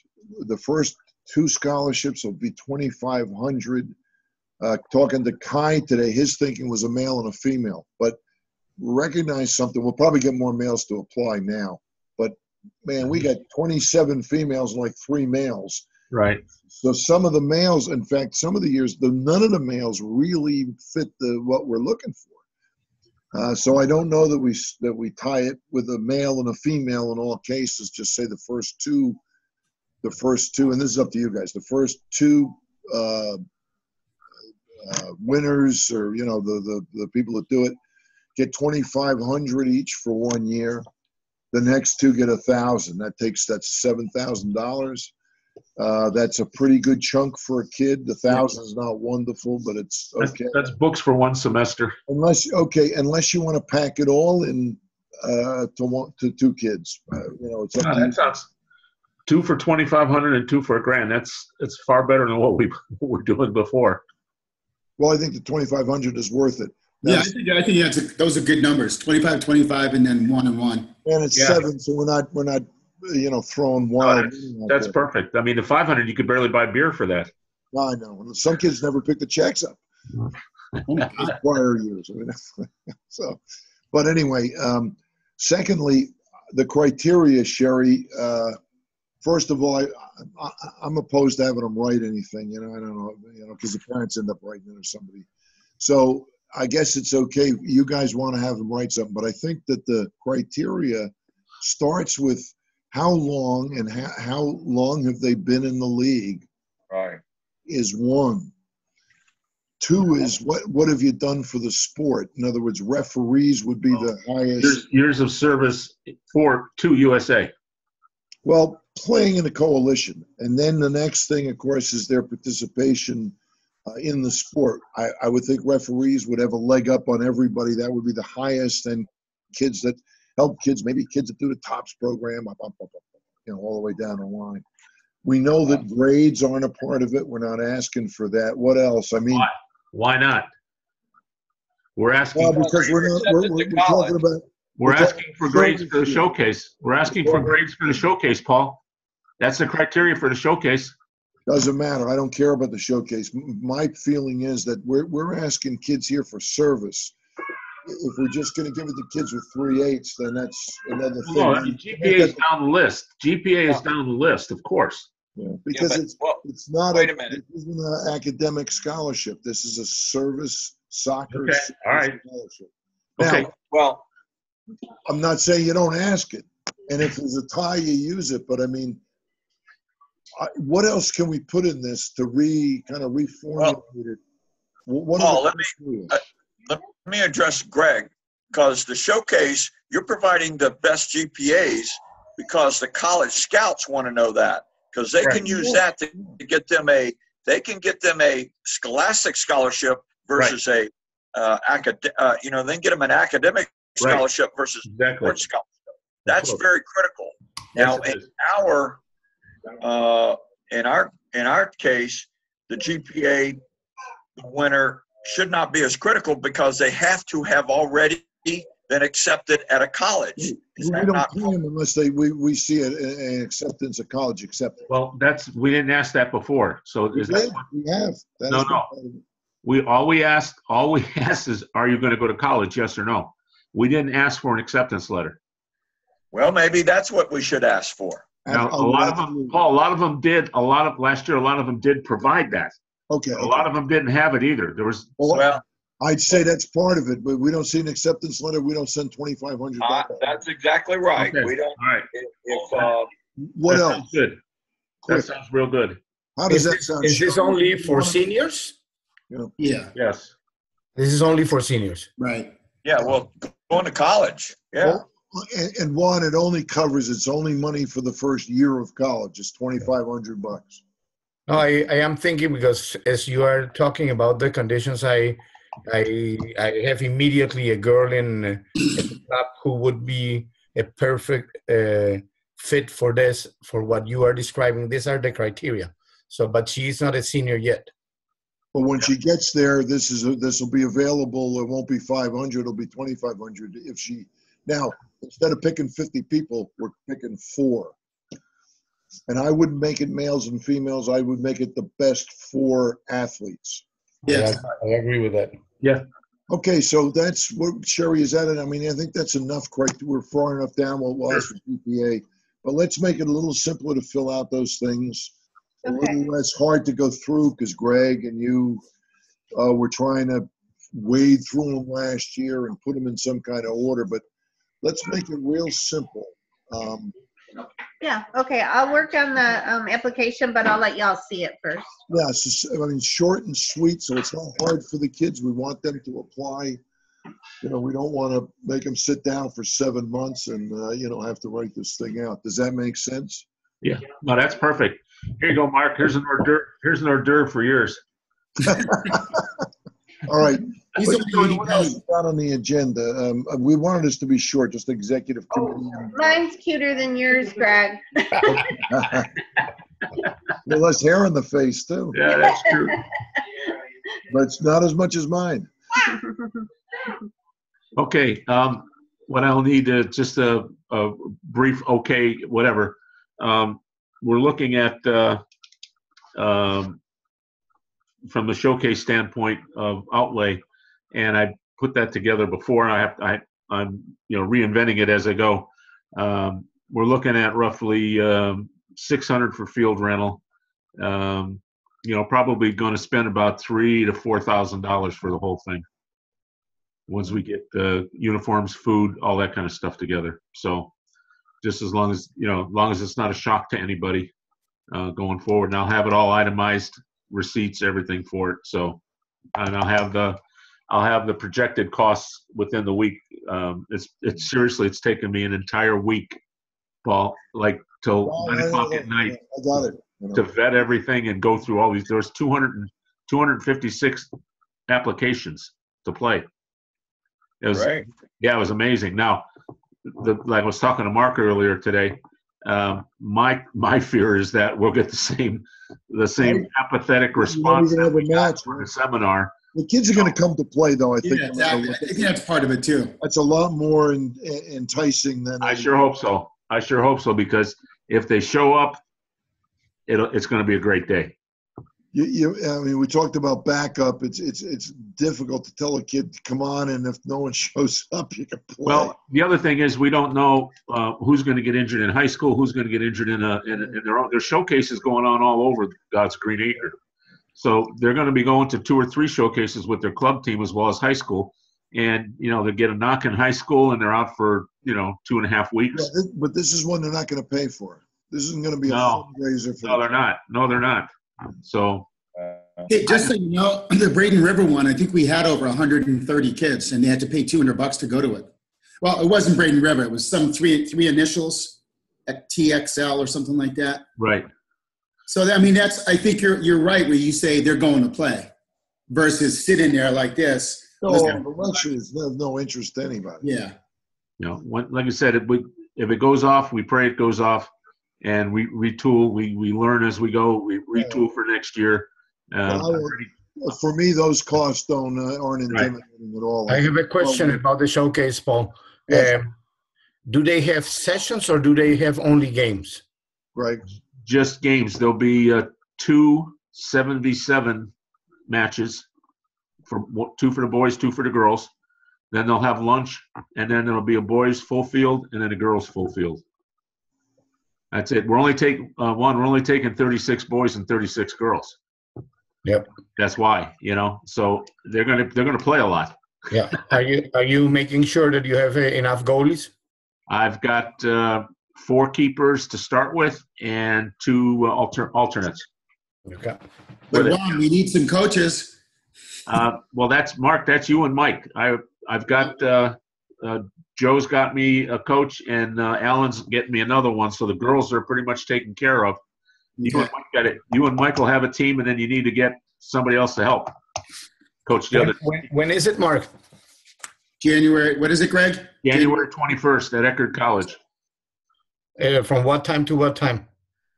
2 scholarships will be 2,500. Talking to Kai today, his thinking was a male and a female, but recognize something. We'll probably get more males to apply now, but man, we got 27 females and like 3 males. Right. So some of the males, in fact, some of the years, none of the males really fit what we're looking for. So I don't know that we tie it with a male and a female in all cases. Just say the first two, and this is up to you guys. The first 2 winners, or the people that do it, get 2,500 each for 1 year. The next 2 get 1,000. That's $7,000. That's a pretty good chunk for a kid. The 1,000 is not wonderful, but it's okay. That's books for 1 semester. Unless you want to pack it all in to 2 kids. It's up to you. That sounds 2 for 2,500 and 2 for $1,000. It's far better than what we were doing before. Well, I think the 2,500 is worth it. Yeah, I think those are good numbers. 25, 25, and then 1 and 1. And it's 7, so we're not throwing wild. That's perfect. I mean, the 500, you could barely buy beer for that. I know. Some kids never pick the checks up. Prior years. So, but anyway, secondly, the criteria, Sherry. First of all, I'm opposed to having them write anything. I don't know, because the parents end up writing it or somebody. So I guess it's okay. You guys want to have them write something, but I think that the criteria starts with how long and how long have they been in the league. Right. Is 1. 2 is what have you done for the sport? In other words, referees would be the highest. Years of service to USA. Well, playing in a coalition. And then the next thing, of course, is their participation in the sport. I would think referees would have a leg up on everybody. That would be the highest. And kids that help kids, maybe kids that do the TOPS program, all the way down the line. We know that grades aren't a part of it. We're not asking for that. What else? I mean, why not? We're asking. Well, because we're talking about. We're asking for grades for the showcase. We're asking for grades for the showcase, Paul. That's the criteria for the showcase. Doesn't matter. I don't care about the showcase. My feeling is that we're asking kids here for service. If we're just going to give it to kids with 3.8s, then that's another thing. No, GPA is down the list. GPA is down the list, of course. Yeah, because it's not wait a minute. It isn't an academic scholarship. This is a service soccer All right. scholarship. Okay. Now, Well, I'm not saying you don't ask it, and if there's a tie, you use it. But I mean, what else can we put in this to kind of reformulate it? Let me address Greg, because the showcase, you're providing the best GPAs because the college scouts want to know that, because they can use that to get them a scholastic scholarship versus they can get them an academic scholarship versus sports scholarship. That's very critical. Now, in our case, the GPA winner should not be as critical because they have to have already been accepted at a college. We don't pay them unless we see an acceptance, a college acceptance. Well, we didn't ask that before. So We have. All we asked is, are you going to go to college? Yes or no. We didn't ask for an acceptance letter. Well, maybe that's what we should ask for. Now, a lot of them, Paul, last year, a lot of them did provide that. Okay. A lot of them didn't have it either. I'd say that's part of it, but we don't see an acceptance letter. We don't send $2,500. That's exactly right. Okay. We don't. All right. What that else? Sounds good. That sounds real good. How does that sound? Is this only for seniors? Yeah. Yes. This is only for seniors. Right. Yeah. Well, going to college. Yeah. Well, and one, it's only money for the first year of college. It's $2,500. No, I am thinking, because as you are talking about the conditions, I have immediately a girl in the club who would be a perfect fit for this, for what you are describing. These are the criteria. So, but she's not a senior yet. But when she gets there, this will be available. It won't be 500. It'll be 2,500 if she. Now, instead of picking 50 people, we're picking 4. And I wouldn't make it males and females. I would make it the best 4 athletes. Yes. I agree with that. Yeah. Okay, so that's what Sherry is at it. I mean, I think that's enough. We're far enough down. We'll ask for GPA, but let's make it a little simpler to fill out those things. A little less hard to go through because Greg and you were trying to wade through them last year and put them in some kind of order. But let's make it real simple. Yeah, okay, I'll work on the application, but I'll let y'all see it first. Yeah, I mean, short and sweet, so it's not hard for the kids. We want them to apply. You know, we don't want to make them sit down for 7 months and, have to write this thing out. Does that make sense? Yeah. No, that's perfect. Here you go, Mark. Here's an hors d'oeuvre. Here's an hors d'oeuvre for yours. All right. He's What only else is not on the agenda? We wanted this to be short, just executive committee. Mine's cuter than yours, Greg. Well, less hair in the face, too. Yeah, that's true. But it's not as much as mine. Okay. What I'll need just a brief okay, whatever. We're looking at from the showcase standpoint of outlay, and I put that together before. I'm reinventing it as I go. We're looking at roughly $600 for field rental. Probably going to spend about $3,000 to $4,000 for the whole thing once we get the uniforms, food, all that kind of stuff together. So just as long as it's not a shock to anybody going forward, and I'll have it all itemized, receipts, everything for it. So, and I'll have the projected costs within the week. It's seriously, it's taken me an entire week, Paul, like till 9 o'clock at night. I got it. To vet everything and go through all these. There's 256 applications to play. It was, Right. Yeah, it was amazing. Now, like I was talking to Mark earlier today, my fear is that we'll get the same apathetic response that we got for the seminar. The kids are going to come to play, though, I think. Yeah, exactly. I think that's part of it, too. That's a lot more enticing than. I sure hope so. Because if they show up, it's going to be a great day. I mean, we talked about backup. It's difficult to tell a kid to come on, and if no one shows up, you can play. Well, the other thing is we don't know who's going to get injured in high school, who's going to get injured in their own. There's showcases going on all over God's green acre. So they're going to be going to 2 or 3 showcases with their club team as well as high school. And, they get a knock in high school and they're out for, 2.5 weeks. Yeah, but this is one they're not going to pay for. This isn't going to be a fundraiser for. No, they're not. No, they're not. So. Hey, just so you know, the Braden River one, I think we had over 130 kids, and they had to pay $200 to go to it. Well, it wasn't Braden River; it was some three initials at TXL or something like that. Right. So I mean, I think you're right where you say they're going to play, versus sitting there like this. No, the lectures have no interest to anybody. Yeah. Like I said, if it goes off, we pray it goes off, and we retool. We learn as we go. We retool for next year. For me, those costs aren't intimidating at all. I have a question about the showcase, Paul. Yes. Do they have sessions or do they have only games? Right. Just games. There'll be 2 7v7 matches, 2 for the boys, 2 for the girls. Then they'll have lunch, and then there'll be a boys full field and then a girls full field. That's it. We're only taking 36 boys and 36 girls. Yep. That's why, So they're gonna play a lot. Yeah. Are you making sure that you have enough goalies? I've got 4 keepers to start with and 2 alternates. Okay. But Ron, we need some coaches. Well, that's Mark. That's you and Mike. I've got Joe's got me a coach, and Alan's getting me another one. So the girls are pretty much taken care of. You and Mike got it. You and Mike will have a team, and then you need to get somebody else to help coach the other. When is it, Mark? January. What is it, Greg? January 21st at Eckerd College. From what time to what time?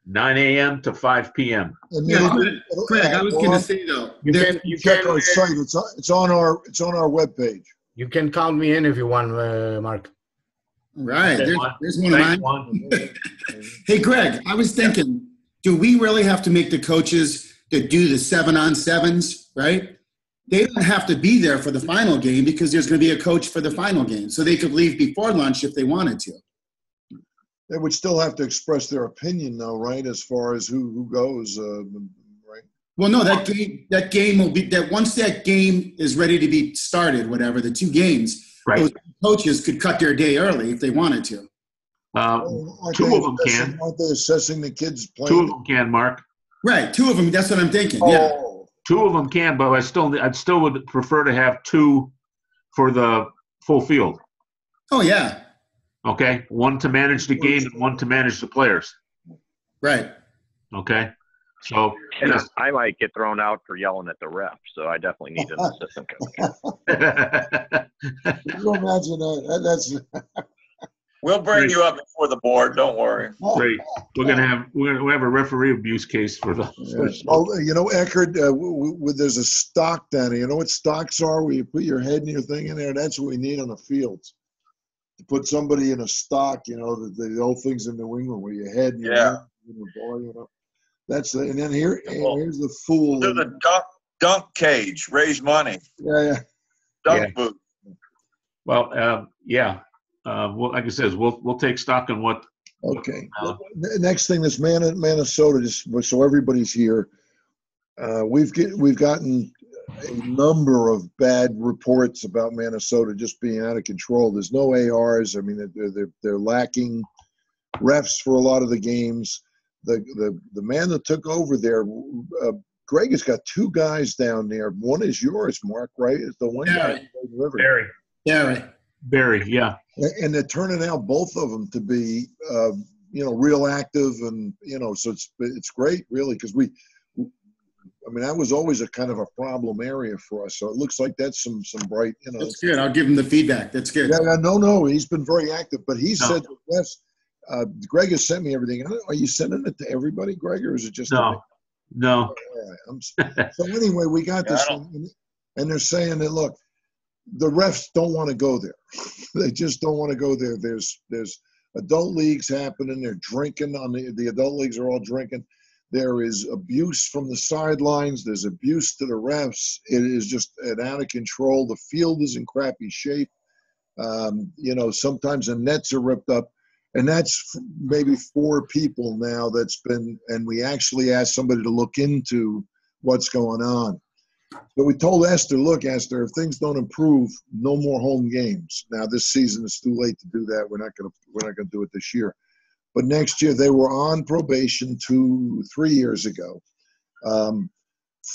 9 a.m. to 5 p.m. And Yeah, it'll- Craig, I was well, going to say though, You there- can you check can our site. It's on our webpage. you can count me in if you want, Mark. right, Okay, there's one of Thanks, mine. Juan. Hey, Greg, I was thinking, do we really have to make the coaches that do the 7-on-7s, right? They don't have to be there for the final game because there's going to be a coach for the final game. So they could leave before lunch if they wanted to. They would still have to express their opinion, though, right? As far as who goes, right? Well, no, that game will be that once that game is ready to be started, whatever, the 2 games, Right. those coaches could cut their day early if they wanted to. Aren't 2 they of them assessing- can. Aren't they assessing the kids 2 playing? of them can, Mark. Right, 2 of them, that's what I'm thinking, yeah. Oh, 2 of them can, but I'd still would prefer to have 2 for the full field. Oh, yeah, Okay, 1 to manage the game and 1 to manage the players. right. Okay, so And yes. I might get thrown out for yelling at the ref, so I definitely need an assistant coach. Can you imagine that? That's We'll bring you up before the board, don't worry. Great. We're gonna have a referee abuse case for the. Yeah. Oh, you know, Eckerd, there's a stock down there. You know what stocks are? Where you put your head and your thing in there. That's what we need on the fields. To put somebody in a stock, you know, the old things in New England where your head and your Yeah. hand in the ball, you know. And then here's the fool. Do the dunk cage, raise money, Yeah. dunk booth. Well, yeah. Well, like I said, we'll take stock on what. Okay. Next thing, this Minnesota, just so everybody's here. We've gotten a number of bad reports about Minnesota just being out of control. There's no ARs. I mean, they're lacking refs for a lot of the games. The man that took over there, Greg has got 2 guys down there. One is yours, Mark, right? It's the one guy. Barry, yeah. And they're turning out both of them to be, real active, and so it's great, really, because that was always a kind of a problem area for us. So it looks like that's some bright, That's good. I'll give him the feedback. That's good. Yeah, no, he's been very active, but he No. said, yes, Greg has sent me everything. Are you sending it to everybody, Greg, or is it just to me? No. All right, so anyway, we got this thing, and they're saying that, look, the refs don't want to go there. They just don't want to go there. There's adult leagues happening. They're drinking on the adult leagues are all drinking. There is abuse from the sidelines. There's abuse to the refs. It is just out of control. The field is in crappy shape. Sometimes the nets are ripped up. And that's maybe 4 people now and we actually asked somebody to look into what's going on. But we told Esther, look, Esther, if things don't improve, no more home games. Now this season it's too late to do that. We're not gonna do it this year. But next year they were on probation 2-3 years ago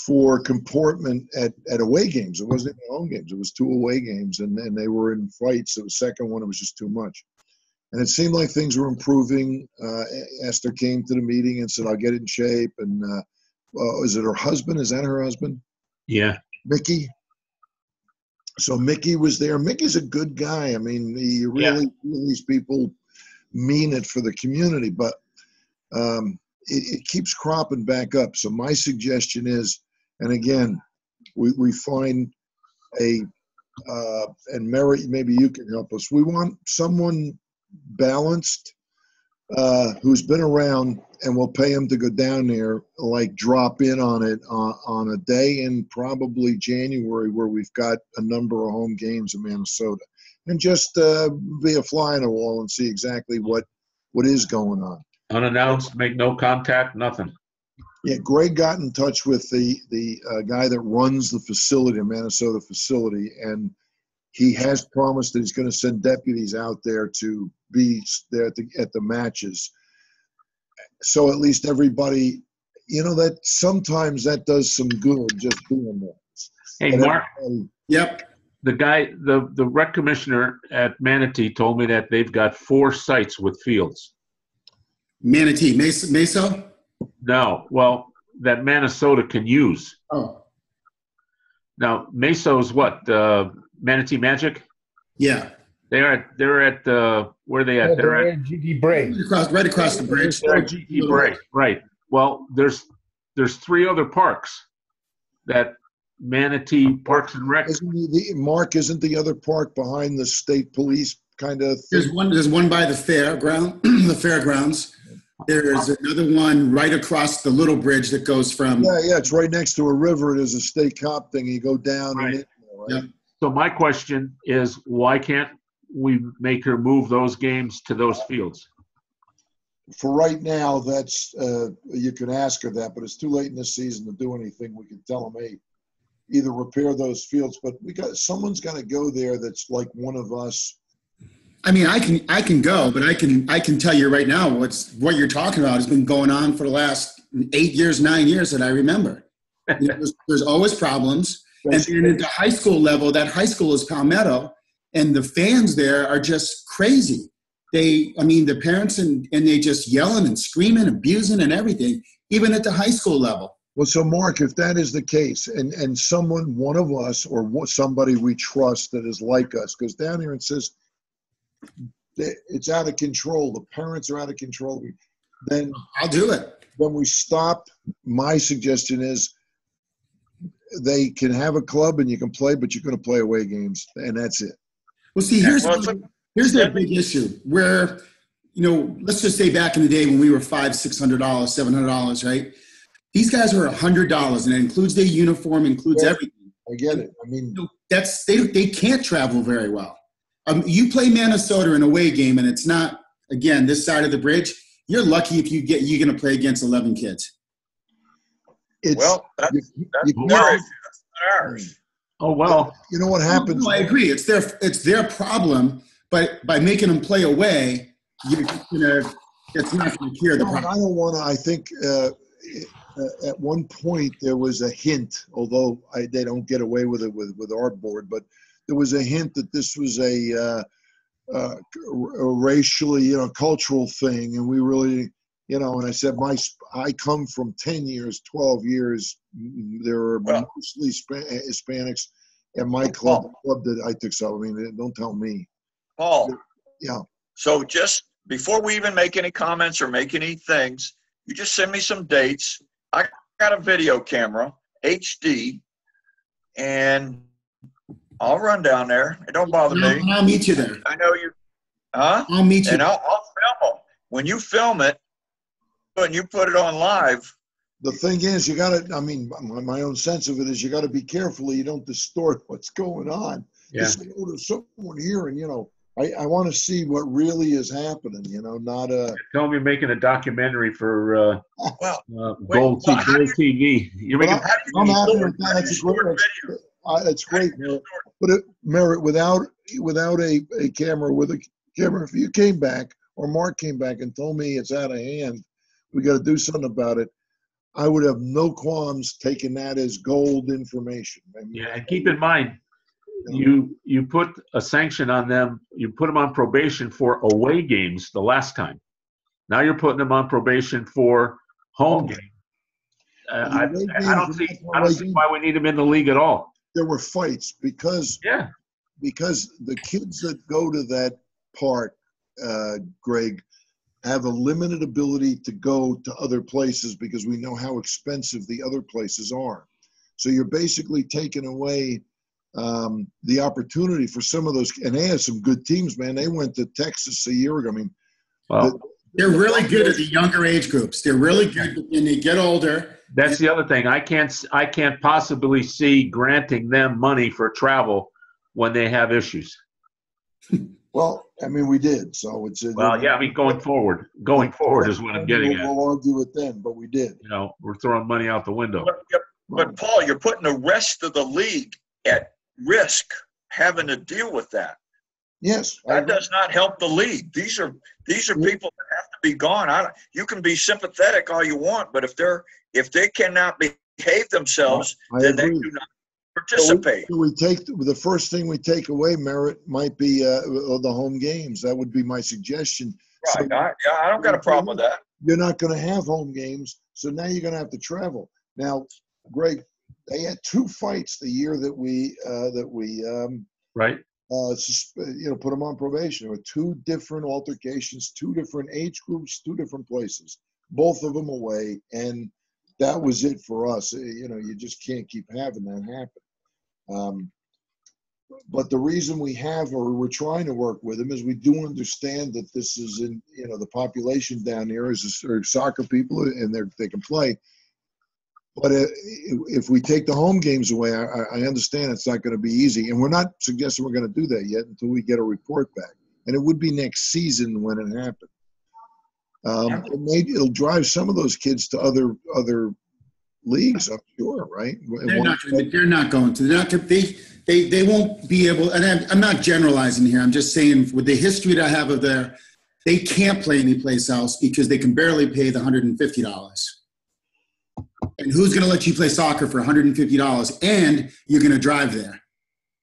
for comportment at away games. It wasn't even home games. It was 2 away games, and they were in fights. So the second one, it was just too much. And it seemed like things were improving. Esther came to the meeting and said, I'll get it in shape. And is it her husband? Is that her husband? Yeah. Mickey. So Mickey was there. Mickey's a good guy. I mean, he really, these people mean it for the community, but it keeps cropping back up. So my suggestion is, and again, we find and Mary, maybe you can help us. We want someone balanced who's been around, and we'll pay him to go down there, like drop in on it on a day in probably January where we've got a number of home games in Minnesota, and just be a fly on the wall and see exactly what is going on. Unannounced, make no contact, nothing. Yeah, Greg got in touch with the guy that runs the facility, the Minnesota facility, and he has promised that he's going to send deputies out there to be there at the matches. So at least everybody, that sometimes that does some good, just being there. Hey, Mark. Yep. The guy, the rec commissioner at Manatee told me that they've got 4 sites with fields. Manatee, Mesa? No, well, that Minnesota can use. Oh. Now, Meso's what? Manatee Magic? Yeah. They're at where are they at? They're at GD Bray. Right across the bridge. they're at GT Bray. Right. Well, there's 3 other parks that Manatee Parks and Rec. Mark, isn't the other park behind the state police kind of thing? There's one by the the fairgrounds. There's another one right across the little bridge that goes from. Yeah, it's right next to a river. There's a state cop thing. You go down Right. and in, right? Yeah. So my question is, why can't we make her move those games to those fields? For right now, that's you can ask her that, but it's too late in this season to do anything. We can tell them, hey, either repair those fields, but someone's got to go there that's like one of us. I mean, I can go, but I can tell you right now what you're talking about has been going on for the last 8 years, 9 years that I remember. There's always problems. And then at the high school level, that high school is Palmetto, and the fans there are just crazy. The parents and they just yelling and screaming, abusing and everything, even at the high school level. Well, so Mark, if that is the case, and someone, one of us, or somebody we trust that is like us, goes down here and says, it's out of control, the parents are out of control, then I'll do it. When we stop, my suggestion is they can have a club and you can play, but you're going to play away games, and that's it. Well, see, here's their big issue where, let's just say back in the day when we were $500, $600, $700, right? These guys are $100, and it includes their uniform, includes everything. I get it. I mean, they can't travel very well. You play Minnesota in an away game, and it's not, again, this side of the bridge. You're lucky if you're going to play against 11 kids. That's ours. Oh, well. You know what happens? No, I agree. It's their problem, but by making them play away, it's not going to cure the problem. I don't want to. I think at one point there was a hint, although they don't get away with it with our board, but there was a hint that this was a racially, cultural thing, and we really, and I said, I come from 10 years, 12 years. There are mostly Hispanics, and my club, the club that I took. So I mean, don't tell me, Paul. Yeah. So just before we even make any comments or make any things, you just send me some dates. I got a video camera, HD, and I'll run down there. It don't bother me. I'll meet you there. I know you. Huh? I'll meet you. And I'll film them. When you film it and you put it on live. The thing is, you got to, I mean, my own sense of it is you got to be careful you don't distort what's going on. Yeah. There's someone here, and, I want to see what really is happening, not a. Tell me you're making a documentary for Gold how do you- TV. You're making. I'm happy with that. That's great. That's great, Merritt. But Merritt, without a camera, with a camera, if you came back or Mark came back and told me it's out of hand, we got to do something about it, I would have no qualms taking that as gold information. I mean, Yeah, and keep in mind, you put a sanction on them. You put them on probation for away games the last time. Now you're putting them on probation for home games. I don't see why we need them in the league at all. there were fights because the kids that go to that park, Greg, have a limited ability to go to other places because we know how expensive the other places are. So you're basically taking away the opportunity for some of those. And they had some good teams, man. They went to Texas a year ago. I mean, they're really good at the younger age groups. They're really good when they get older. That's the other thing. I can't possibly see granting them money for travel when they have issues. Well, I mean, we did. So it's going forward is what I'm getting at. We'll argue it then, but we did. You know, we're throwing money out the window. But Paul, you're putting the rest of the league at risk having to deal with that. Yes, that does not help the league. These are people that have to be gone. You can be sympathetic all you want, but if they cannot behave themselves, then they do not participate. So we take the first thing we take away, Merritt, might be the home games. That would be my suggestion. Right. So, I don't got a problem with that. You're not going to have home games, so now you're going to have to travel. Now, Greg, they had 2 fights the year that we right. put them on probation. There were 2 different altercations, 2 different age groups, 2 different places, both of them away. And that was it for us. You just can't keep having that happen. But the reason we have, or we're trying to work with them, is we do understand that this is the population down there is soccer people, and they can play. But if we take the home games away, I understand it's not going to be easy. And we're not suggesting we're going to do that yet until we get a report back. And it would be next season when it happens. Maybe it'll drive some of those kids to other leagues, I'm sure, right? They're not going to. They won't be able, and I'm not generalizing here. I'm just saying with the history that I have of they can't play anyplace else because they can barely pay the $150. And who's going to let you play soccer for $150 and you're going to drive there?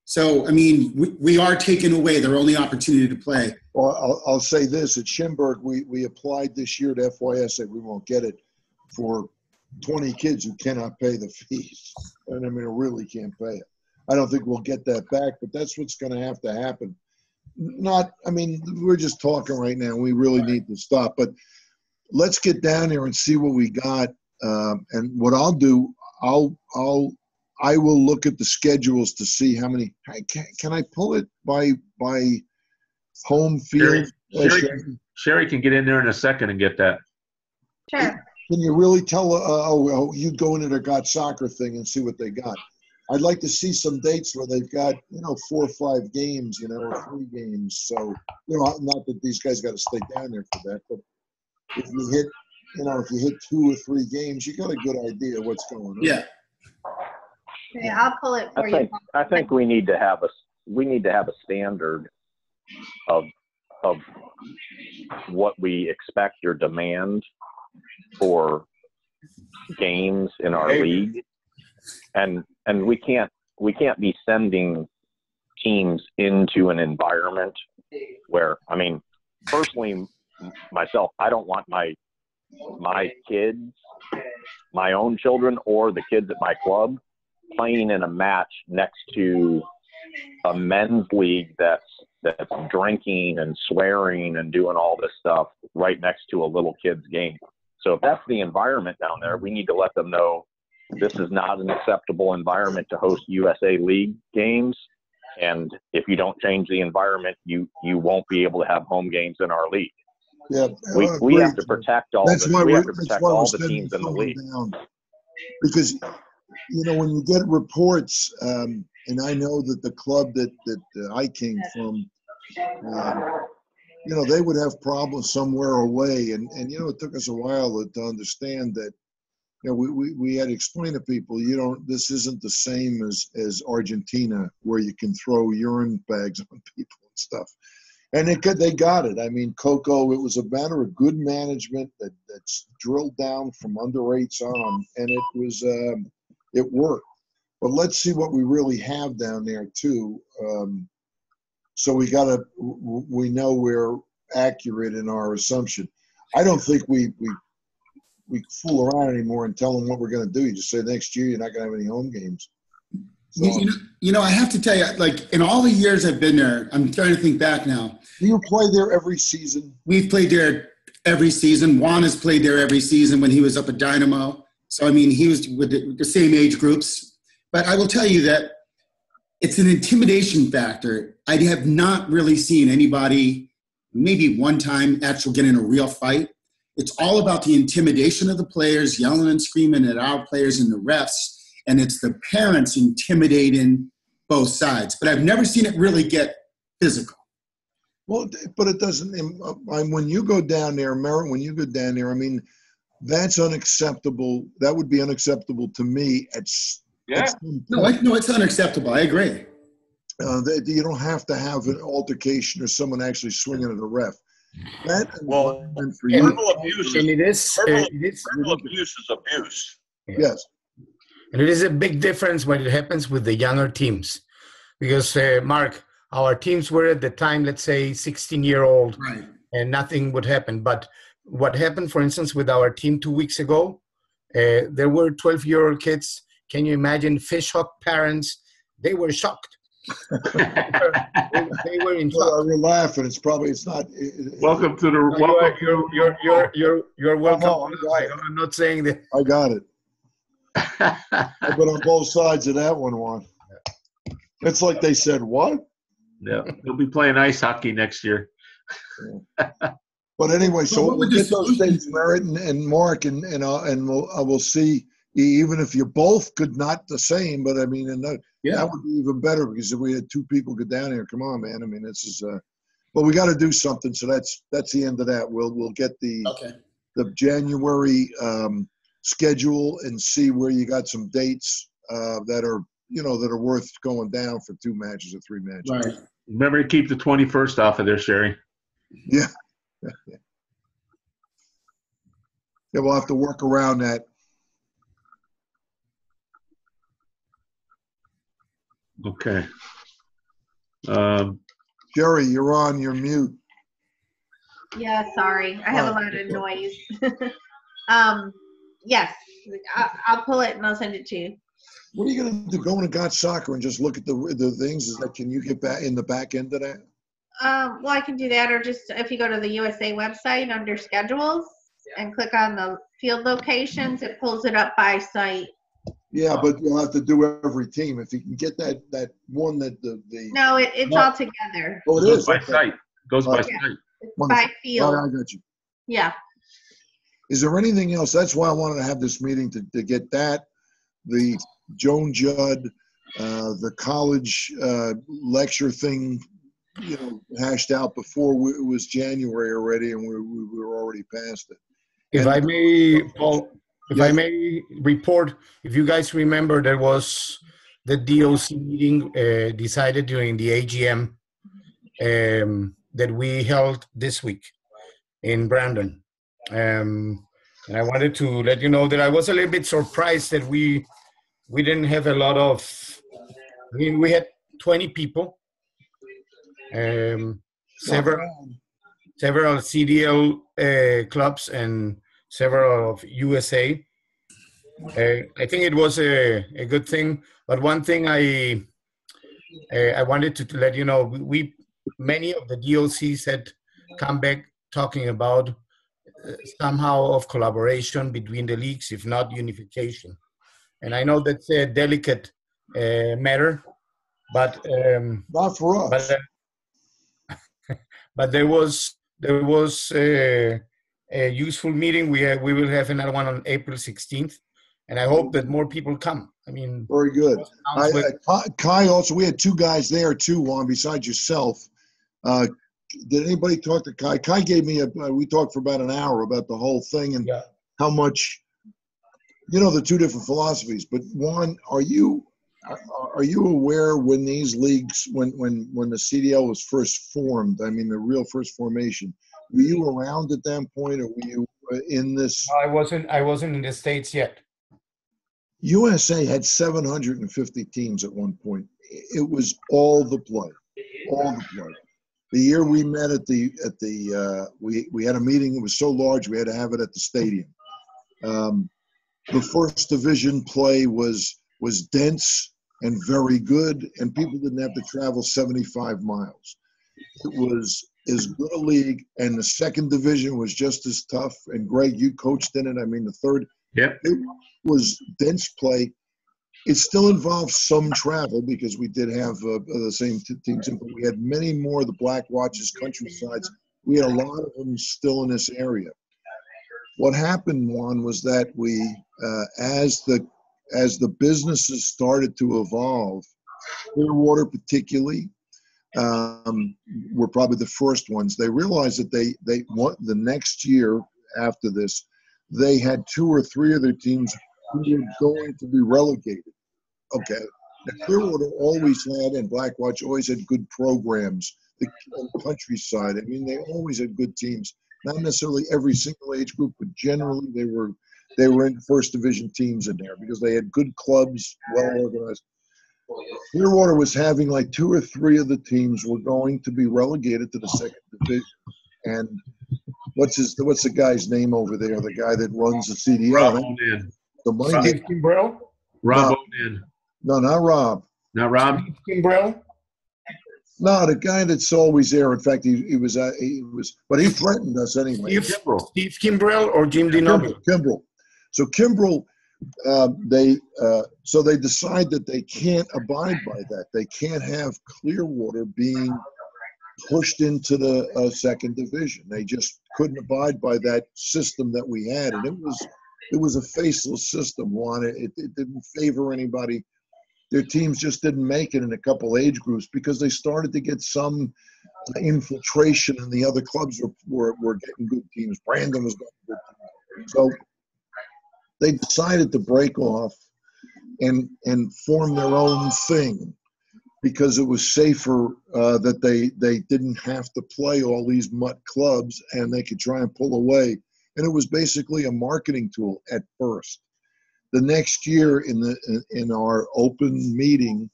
So, I mean, we are taking away their only opportunity to play. Well, I'll say this. At Schimberg, we applied this year to FYS. We won't get it for 20 kids who cannot pay the fees. And I mean, really can't pay it. I don't think we'll get that back, but that's what's going to happen. We're just talking right now. We really need to stop. But let's get down there and see what we got. And what I'll do, I will look at the schedules to see how many. Can I pull it by home field? Sherry can get in there in a second and get that. Sure. Can you really tell? You'd go into their Got Soccer thing and see what they got. I'd like to see some dates where they've got 4 or 5 games, or 3 games. So not that these guys got to stay down there for that, but if you hit 2 or 3 games, you got a good idea what's going on. Yeah. Okay, I'll pull it for you. I think we need to have a standard of what we expect or demand for games in our league, and we can't be sending teams into an environment where, personally, myself, I don't want my kids, my own children, or the kids at my club playing in a match next to a men's league that's drinking and swearing and doing all this stuff right next to a little kid's game. So if that's the environment down there, we need to let them know this is not an acceptable environment to host USA League games. And if you don't change the environment, you won't be able to have home games in our league. Yeah, we have to protect all the teams in the league. Because when you get reports, and I know that the club that I came from, they would have problems somewhere away, and it took us a while to understand that. We had to explain to people, this isn't the same as Argentina, where you can throw urine bags on people and stuff. And they got it. Coco, it was a matter of good management that's drilled down from under 8s on, and it worked. But let's see what we really have down there too. So we know we're accurate in our assumption. I don't think we fool around anymore and tell them what we're going to do. You just say next year you're not going to have any home games. So, I have to tell you, in all the years I've been there, I'm trying to think back now. Do you play there every season? We've played there every season. Juan has played there every season when he was up at Dynamo. So, he was with the same age groups. But I will tell you that it's an intimidation factor. I have not really seen anybody, maybe one time, actually get in a real fight. It's all about the intimidation of the players, yelling and screaming at our players and the refs, and it's the parents intimidating both sides. But I've never seen it really get physical. Well, but it doesn't. When you go down there, that's unacceptable. That would be unacceptable to me. No, it's unacceptable. I agree. You don't have to have an altercation or someone actually swinging at a ref. Verbal abuse is abuse. Yes. And it is a big difference when it happens with the younger teams. Because, Mark, our teams were at the time, let's say, 16-year-old, right, and nothing would happen. But what happened, for instance, with our team 2 weeks ago, there were 12-year-old kids. Can you imagine Fishhawk parents? They were shocked. They were in Well, shock. we're laughing. It's not. Welcome to the, No, welcome. you're welcome. Oh, no, I got it. I'm not saying that. I got it. I've been on both sides of that one, Juan. It's like they said, what? Yeah, they'll be playing ice hockey next year. But anyway, so Well, what we'll would get the those solution dates, Merritt and Mark, and we'll see. Even if you both could not the same, but I mean, that would be even better because if we had two people go down here, come on, man. I mean, this is. But we got to do something. So that's the end of that. We'll get the January schedule and see where you got some dates that are worth going down for 2 matches or 3 matches. Right. Remember to keep the 21st off of there, Sherry. Yeah. Yeah, we'll have to work around that. Okay. Jerry, you're on. You're mute. Yeah, sorry. I have a lot of noise. Yes, I'll pull it and I'll send it to you. What are you going to do? Go into Got Soccer and just look at the things? Is that, can you get back in the back end of that? Well, I can do that, or just if you go to the USA website under schedules and click on the field locations, it pulls it up by site. Yeah, but you'll have to do every team. If you can get that one that the No, it's all together. Oh, it Goes is by okay. site. Goes by Yeah. site. It's Wonderful. by field. All right, I got you. Yeah. Is there anything else? That's why I wanted to have this meeting to get that, the Joan Judd, the college lecture thing, hashed out before it was January already, and we were already past it. If I may, Paul, if I Yes. may report, if you guys remember, there was the DOC meeting decided during the AGM that we held this week in Brandon. And I wanted to let you know that I was a little bit surprised that we didn't have a lot of, I mean, we had 20 people, several CDL clubs and several of USA. I think it was a good thing, but one thing I wanted to let you know, many of the DOCs had come back talking about somehow of collaboration between the leagues, if not unification. And I know that's a delicate matter, but Not for us. but there was a useful meeting. We will have another one on April 16th, and I hope that more people come. I mean, Very good. sounds like- Kai also, we had 2 guys there too, Juan, besides yourself. Did anybody talk to Kai? Kai gave me we talked for about an hour about the whole thing and how much, the 2 different philosophies. But Juan, are you aware when these leagues, when the CDL was first formed, I mean, the real first formation, were you around at that point, or were you in this? I wasn't in the States yet. USA had 750 teams at one point. It was all the play. The year we met we had a meeting. It was so large we had to have it at the stadium. The first division play was dense and very good, and people didn't have to travel 75 miles. It was as good a league, and the second division was just as tough. And Greg, you coached in it. I mean, the third. Yep. It was dense play. It still involved some travel because we did have the same teams, but we had many more of the Black Watches, Countrysides. We had a lot of them still in this area. What happened, Juan, was that we, as the businesses started to evolve, Clearwater particularly, were probably the first ones. They realized that they want the next year after this, they had 2 or 3 of their teams who were going to be relegated. Okay. Now, Clearwater always had, and Blackwatch always had good programs. The Countryside, I mean, they always had good teams. Not necessarily every single age group, but generally they were in first division teams in there because they had good clubs, well organized. Clearwater was having like 2 or 3 of the teams were going to be relegated to the second division. And what's the guy's name over there? The guy that runs the CDL. Rob O'Neill. The money. Steve Kimbrell? Rob O'Neill. No, not Rob. Not Rob. Kimbrell? No, the guy that's always there. In fact, he was, but he threatened us anyway. Steve Kimbrell or Jim DiNobile? Kimbrell. So Kimbrell, so they decide that they can't abide by that. They can't have Clearwater being pushed into the second division. They just couldn't abide by that system that we had, and it was a faceless system. Juan, it didn't favor anybody. Their teams just didn't make it in a couple age groups because they started to get some infiltration, and the other clubs were getting good teams. Brandon was getting good teams. So they decided to break off and form their own thing because it was safer that they didn't have to play all these mutt clubs and they could try and pull away. And it was basically a marketing tool at first. The next year in our open meeting,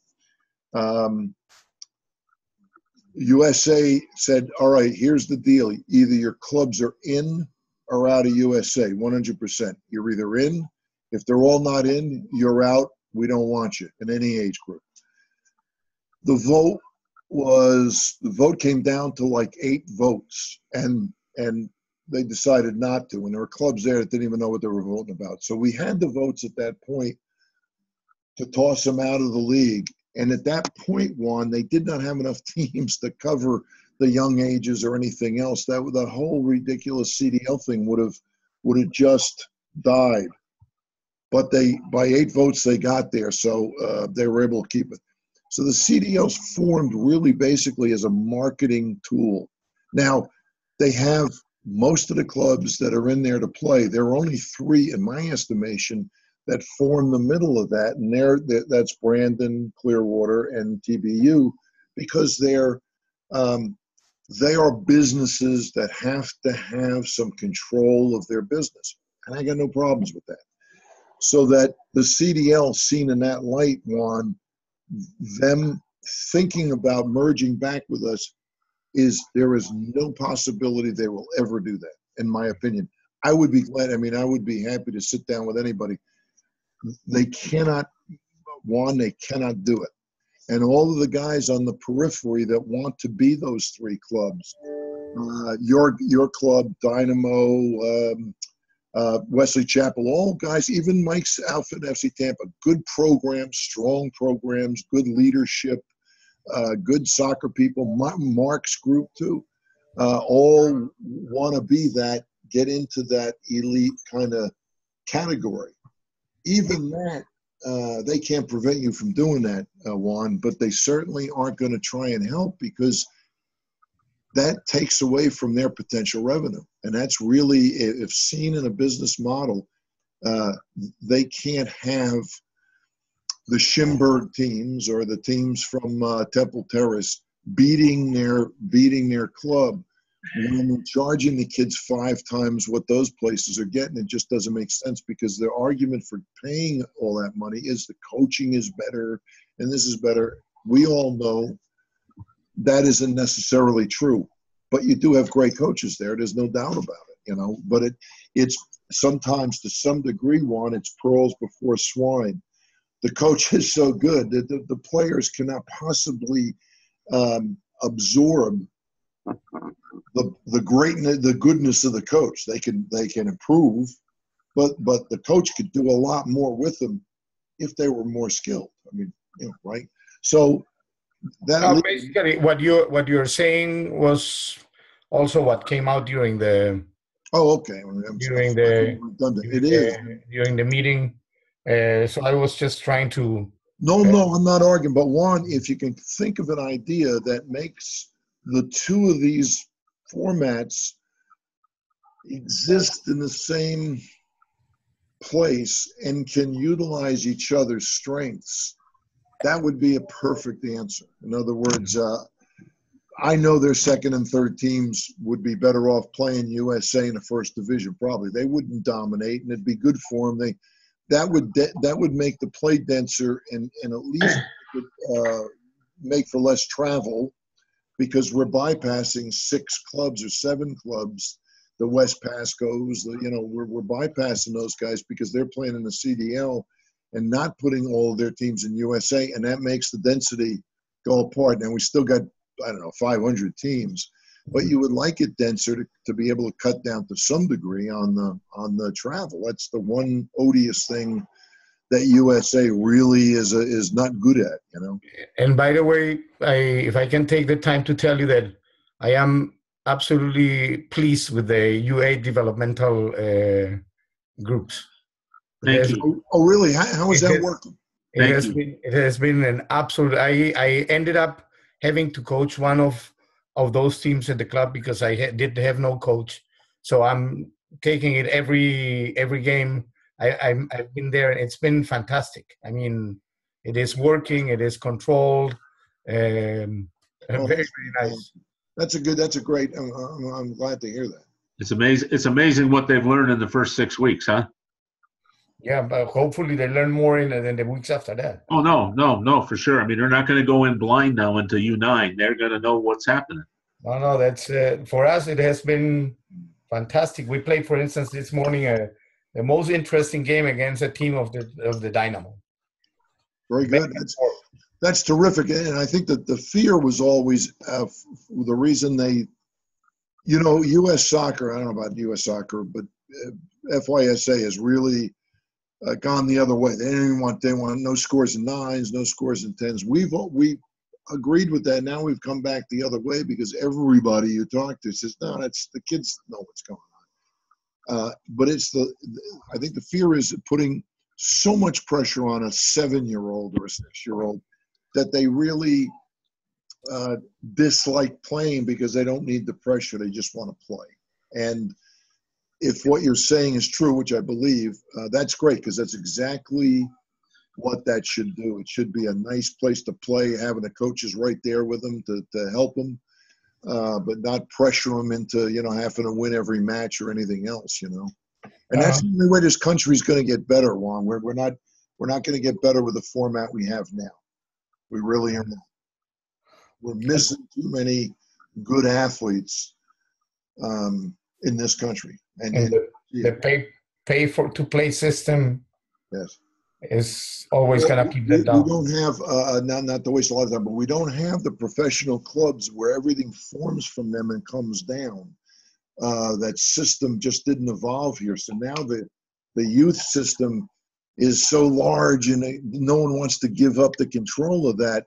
USA said, all right, here's the deal. Either your clubs are in or out of USA, 100%. You're either in. If they're all not in, you're out. We don't want you in any age group. The vote came down to like 8 votes, and they decided not to. And there were clubs there that didn't even know what they were voting about. So we had the votes at that point to toss them out of the league. And at that point, Juan, they did not have enough teams to cover the young ages or anything else. That the whole ridiculous CDL thing would have just died. But by 8 votes they got there, so they were able to keep it. So the CDLs formed really basically as a marketing tool. Now they have most of the clubs that are in there to play. There are only 3, in my estimation, that form the middle of that, and that's Brandon, Clearwater, and TBU, because they are businesses that have to have some control of their business, and I got no problems with that. So that the CDL, seen in that light, Juan, them thinking about merging back with us, there is no possibility they will ever do that, in my opinion. I would be glad. I mean, I would be happy to sit down with anybody. They cannot, Juan, they cannot do it. And all of the guys on the periphery that want to be those 3 clubs, your club, Dynamo, Wesley Chapel, all guys, even Mike's outfit, FC Tampa, good programs, strong programs, good leadership, good soccer people, Mark's group too, all want to be that, get into that elite kind of category. Even that, they can't prevent you from doing that, Juan, but they certainly aren't going to try and help because that takes away from their potential revenue. And that's really, if seen in a business model, they can't have the Schimberg teams or the teams from Temple Terrace beating their club when they're charging the kids 5 times what those places are getting. It just doesn't make sense because their argument for paying all that money is the coaching is better and this is better. We all know that isn't necessarily true, but you do have great coaches there. There's no doubt about it, but it's sometimes to some degree, Juan, it's pearls before swine. The coach is so good that the players cannot possibly absorb the goodness of the coach. They can improve, but the coach could do a lot more with them if they were more skilled. I mean, right? So that basically what you're saying was also what came out during the. Oh, okay. During the meeting. So I was just trying to. No, I'm not arguing. But Juan, if you can think of an idea that makes the 2 of these formats exist in the same place and can utilize each other's strengths, that would be a perfect answer. In other words, I know their second and third teams would be better off playing USA in the first division. Probably they wouldn't dominate, and it'd be good for them. That would make the play denser and at least make for less travel because we're bypassing 6 clubs or 7 clubs. The West Pascos, we're bypassing those guys because they're playing in the CDL and not putting all of their teams in USA, and that makes the density go apart. And we still got I don't know, 500 teams, but you would like it denser to be able to cut down to some degree on the travel. That's the one odious thing that USA really is not good at, you know. And by the way, if I can take the time to tell you that I am absolutely pleased with the UA developmental groups. Thank you. Oh, really? How is that working? It has been an absolute. I ended up having to coach one of those teams at the club because I did have no coach. So I'm taking it every game. I've been there and it's been fantastic. I mean, it is working. It is controlled. Very, very nice. That's a great. I'm glad to hear that. It's amazing. It's amazing what they've learned in the first 6 weeks, huh? Yeah, but hopefully they learn more in the weeks after that. Oh, no, for sure. I mean, they're not going to go in blind now into U9. They're going to know what's happening. No, that's for us. It has been fantastic. We played, for instance, this morning the most interesting game against a team of the Dynamo. Very good. That's terrific, and I think that the fear was always the reason they, U.S. soccer. I don't know about U.S. soccer, but FYSA has really gone the other way. They want no scores in 9s, no scores in 10s. We agreed with that. Now we've come back the other way because everybody you talk to says, no, that's the kids know what's going on. But I think the fear is putting so much pressure on a 7-year-old or a 6-year-old that they really dislike playing because they don't need the pressure. They just want to play. And if what you're saying is true, which I believe, that's great because that's exactly what that should do. It should be a nice place to play, having the coaches right there with them to help them, but not pressure them into, having to win every match or anything else, And that's the only way this country's going to get better, Juan. We're not going to get better with the format we have now. We really are not. We're missing too many good athletes in this country. And the pay to play system, yes, is always going to keep that down. We don't have not to waste a lot of time, but we don't have the professional clubs where everything forms from them and comes down. That system just didn't evolve here. So now the youth system is so large, and no one wants to give up the control of that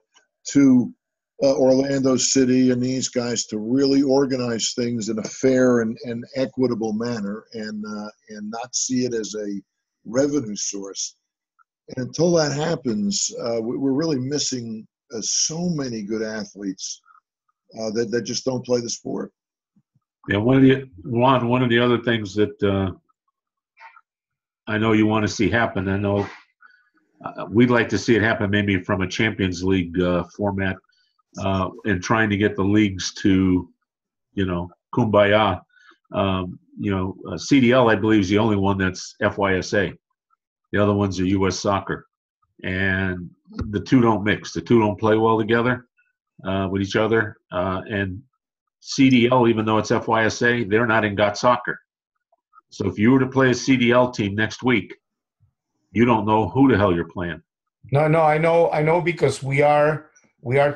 to Orlando City and these guys to really organize things in a fair and equitable manner, and not see it as a revenue source. And until that happens, we're really missing so many good athletes that just don't play the sport. Yeah, one of the other things that I know you want to see happen, I know we'd like to see it happen maybe from a Champions League format, and trying to get the leagues to, kumbaya. CDL, I believe, is the only one that's FYSA. The other ones are U.S. Soccer. And the two don't mix. The two don't play well together with each other. And CDL, even though it's FYSA, they're not in GOT Soccer. So if you were to play a CDL team next week, you don't know who the hell you're playing. No, I know because we are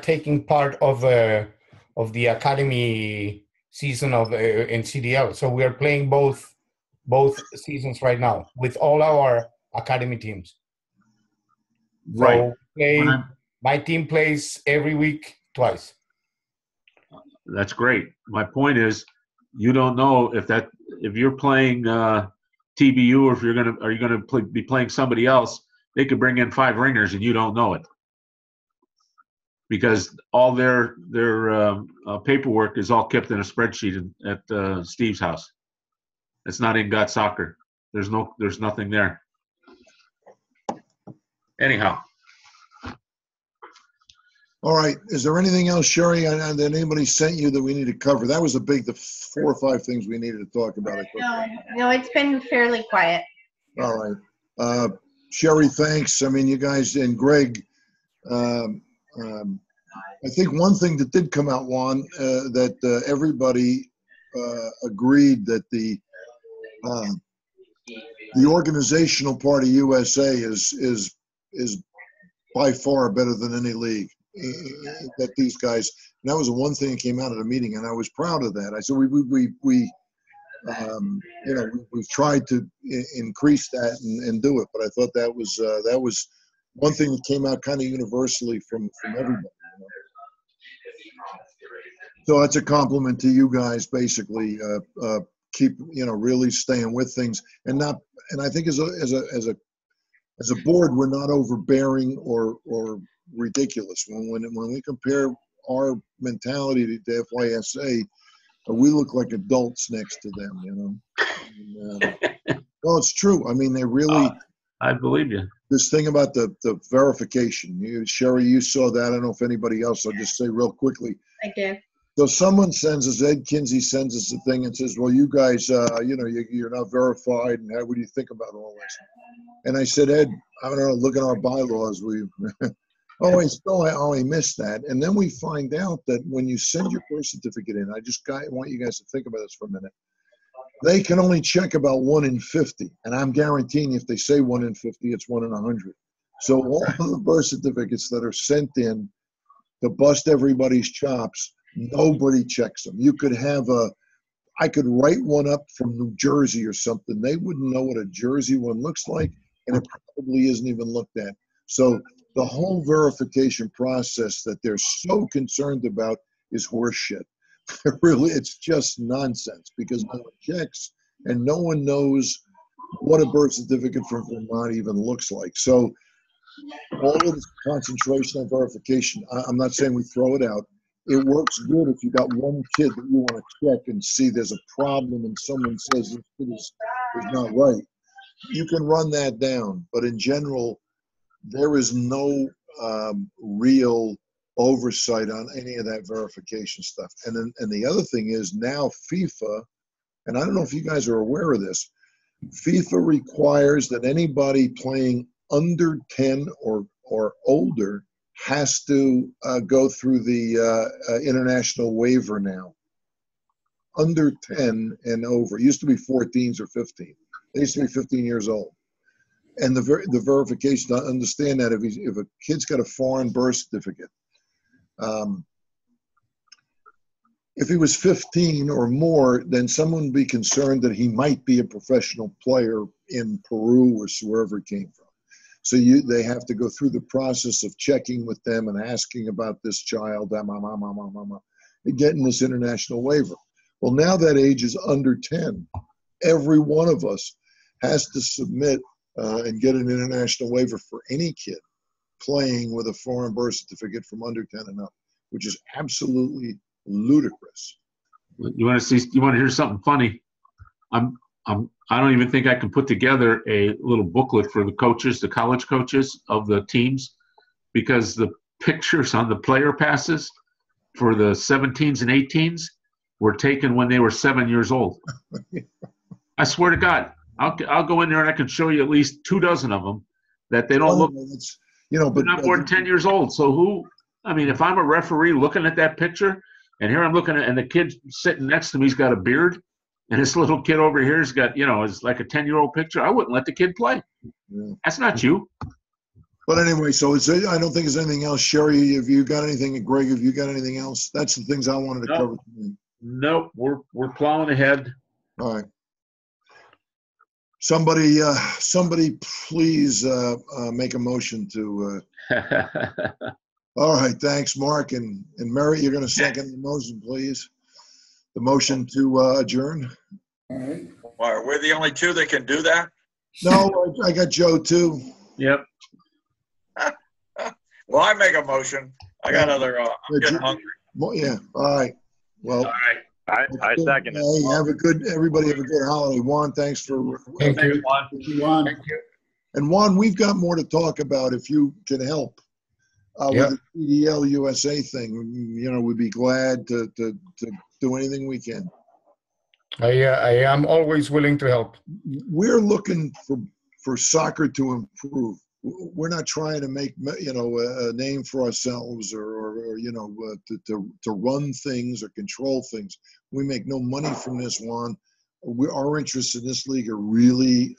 taking part of the academy season in CDL. So we are playing both seasons right now with all our academy teams. Right. So my team plays every week twice. That's great. My point is, you don't know if you're playing TBU or if you're going to be playing somebody else. They could bring in 5 ringers and you don't know it, because all their paperwork is all kept in a spreadsheet at Steve's house. It's not in GOT Soccer. There's nothing there. Anyhow. All right. Is there anything else, Sherry, that anybody sent you that we need to cover? That was the 4 or 5 things we needed to talk about. No, it's been fairly quiet. All right. Sherry, thanks. I mean, you guys and Greg, I think one thing that did come out, Juan, that everybody agreed that the organizational part of USA is by far better than any league. that these guys, and that was the one thing that came out of the meeting, and I was proud of that. I said, we've tried to increase that and do it, but I thought that was one thing that came out kind of universally from everybody. You know? So that's a compliment to you guys, basically. Keep, really staying with things, and I think as a board, we're not overbearing or ridiculous. When we compare our mentality to FYSA, we look like adults next to them, And, well, it's true. I mean, they really. I believe you. This thing about the verification, Sherry, you saw that. I don't know if anybody else. I'll just say real quickly. I did. So someone sends us, Ed Kinsey sends us a thing and says, well, you guys, you're not verified, and what do you think about all this? And I said, Ed, I don't know, look at our bylaws. I missed that. And then we find out that when you send your birth certificate in, I want you guys to think about this for a minute. They can only check about 1 in 50. And I'm guaranteeing if they say 1 in 50, it's 1 in 100. So all of the birth certificates that are sent in to bust everybody's chops, nobody checks them. I could write one up from New Jersey or something. They wouldn't know what a Jersey one looks like, and it probably isn't even looked at. So the whole verification process that they're so concerned about is horseshit. Really, it's just nonsense because no one checks and no one knows what a birth certificate from Vermont even looks like. So all of this concentration on verification, I'm not saying we throw it out. It works good if you got one kid that you want to check and see there's a problem and someone says this kid is not right. You can run that down, but in general, there is no real oversight on any of that verification stuff. And the other thing is now FIFA, and I don't know if you guys are aware of this, FIFA requires that anybody playing under 10 or older has to go through the international waiver now. Under 10 and over. It used to be 14s or 15. They used to be 15 years old. And the verification, I understand that if a kid's got a foreign birth certificate, if he was 15 or more, then someone would be concerned that he might be a professional player in Peru or wherever he came from. So they have to go through the process of checking with them and asking about this child, and getting this international waiver. Well, now that age is under 10. Every one of us has to submit and get an international waiver for any kid playing with a foreign birth certificate from under 10 and up, which is absolutely ludicrous. You want to hear something funny? I don't even think I can put together a little booklet for the coaches, the college coaches of the teams, because the pictures on the player passes for the 17s and 18s were taken when they were 7 years old. I swear to God, I'll go in there and I can show you at least 24 of them that they don't look. But they're not more than 10 years old. So if I'm a referee looking at that picture, and here I'm looking at, and the kid sitting next to me's got a beard, and this little kid over here's got, is like a 10-year-old picture, I wouldn't let the kid play. Yeah. That's not you. But anyway, so I don't think there's anything else. Sherry, have you got anything? Greg, have you got anything else? That's the things I wanted to cover today. Nope, we're plowing ahead. All right. Somebody please make a motion to. All right, thanks, Mark. And Mary, you're going to second the motion, please. The motion to adjourn. All right. Well, we're the only two that can do that? No, I got Joe too. Yep. Well, I make a motion. I got other, I'm getting hungry. Yeah, all right. Well, all right. I second it. Hey, everybody have a good holiday. Juan, thanks for. Thank you. Juan. Thank you. And Juan, we've got more to talk about if you can help with the CDL USA thing. We'd be glad to do anything we can. I am always willing to help. We're looking for soccer to improve. We're not trying to make a name for ourselves or to run things or control things. We make no money from this, Juan. Our interests in this league are really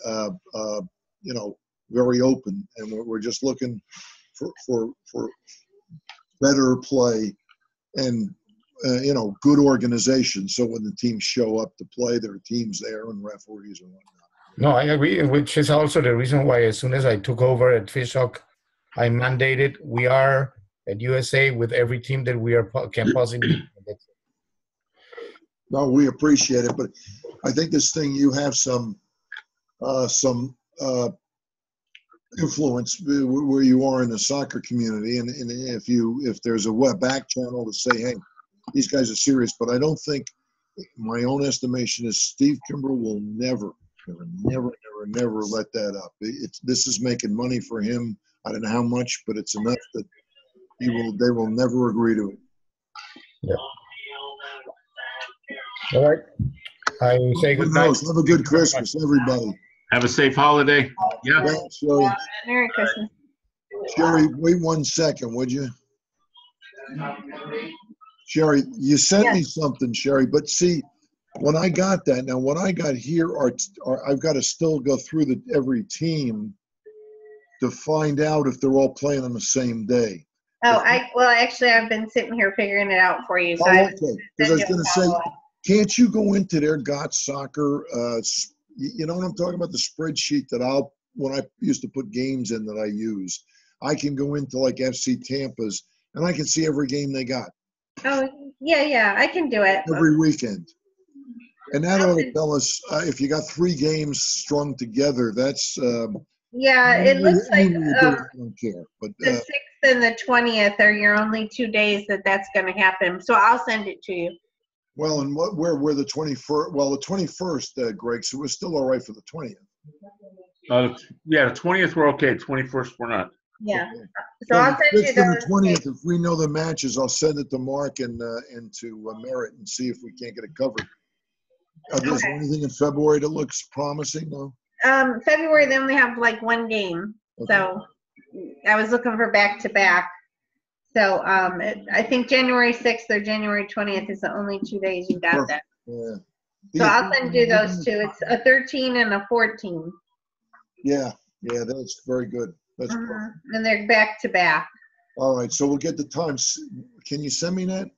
very open, and we're just looking for better play, and good organization. So when the teams show up to play, there are teams there and referees and whatnot. No, I agree, which is also the reason why as soon as I took over at Fishhawk, I mandated we are at USA with every team that we can possibly get. No, we appreciate it, but I think this thing, you have some influence where you are in the soccer community, and if there's a back channel to say, hey, these guys are serious, but I don't think, my own estimation is Steve Kimbrell will never let that up. This is making money for him. I don't know how much, but it's enough that they will never agree to it. Yeah. All right. I say goodbye. Have a good Christmas, everybody. Have a safe holiday. Yeah. Thanks, Sherry. Merry Christmas. Sherry, wait 1 second, would you? Sherry, you sent me something, Sherry, but see, when I got that, now what I got here are I've got to still go through every team to find out if they're all playing on the same day. Oh, actually, I've been sitting here figuring it out for you. So okay. Because I was going to say, can't you go into their GOT Soccer, you know what I'm talking about, the spreadsheet that when I used to put games in that I use, I can go into like FC Tampa's and I can see every game they got. Oh, yeah, I can do it. Every weekend. And that ought to tell us if you got 3 games strung together, that's it looks like I don't care. But the 6th and the 20th are your only 2 days that's going to happen. So I'll send it to you. Well, and where the 21st? Well, the 21st, Greg. So we're still all right for the 20th. Yeah, the 20th we're okay. 21st we're not. Yeah. Okay. So I'll send you the 20th. If we know the matches, I'll send it to Mark and to Merritt and see if we can't get it covered. Is there anything in February that looks promising? No. February, then we have like 1 game. Okay. So I was looking for back-to-back. So I think January 6th or January 20th is the only 2 days you got that. Yeah. So I'll send you those 2. It's a 13 and a 14. Yeah, that's very good. That's perfect. And they're back-to-back. All right, so we'll get the times. Can you send me that?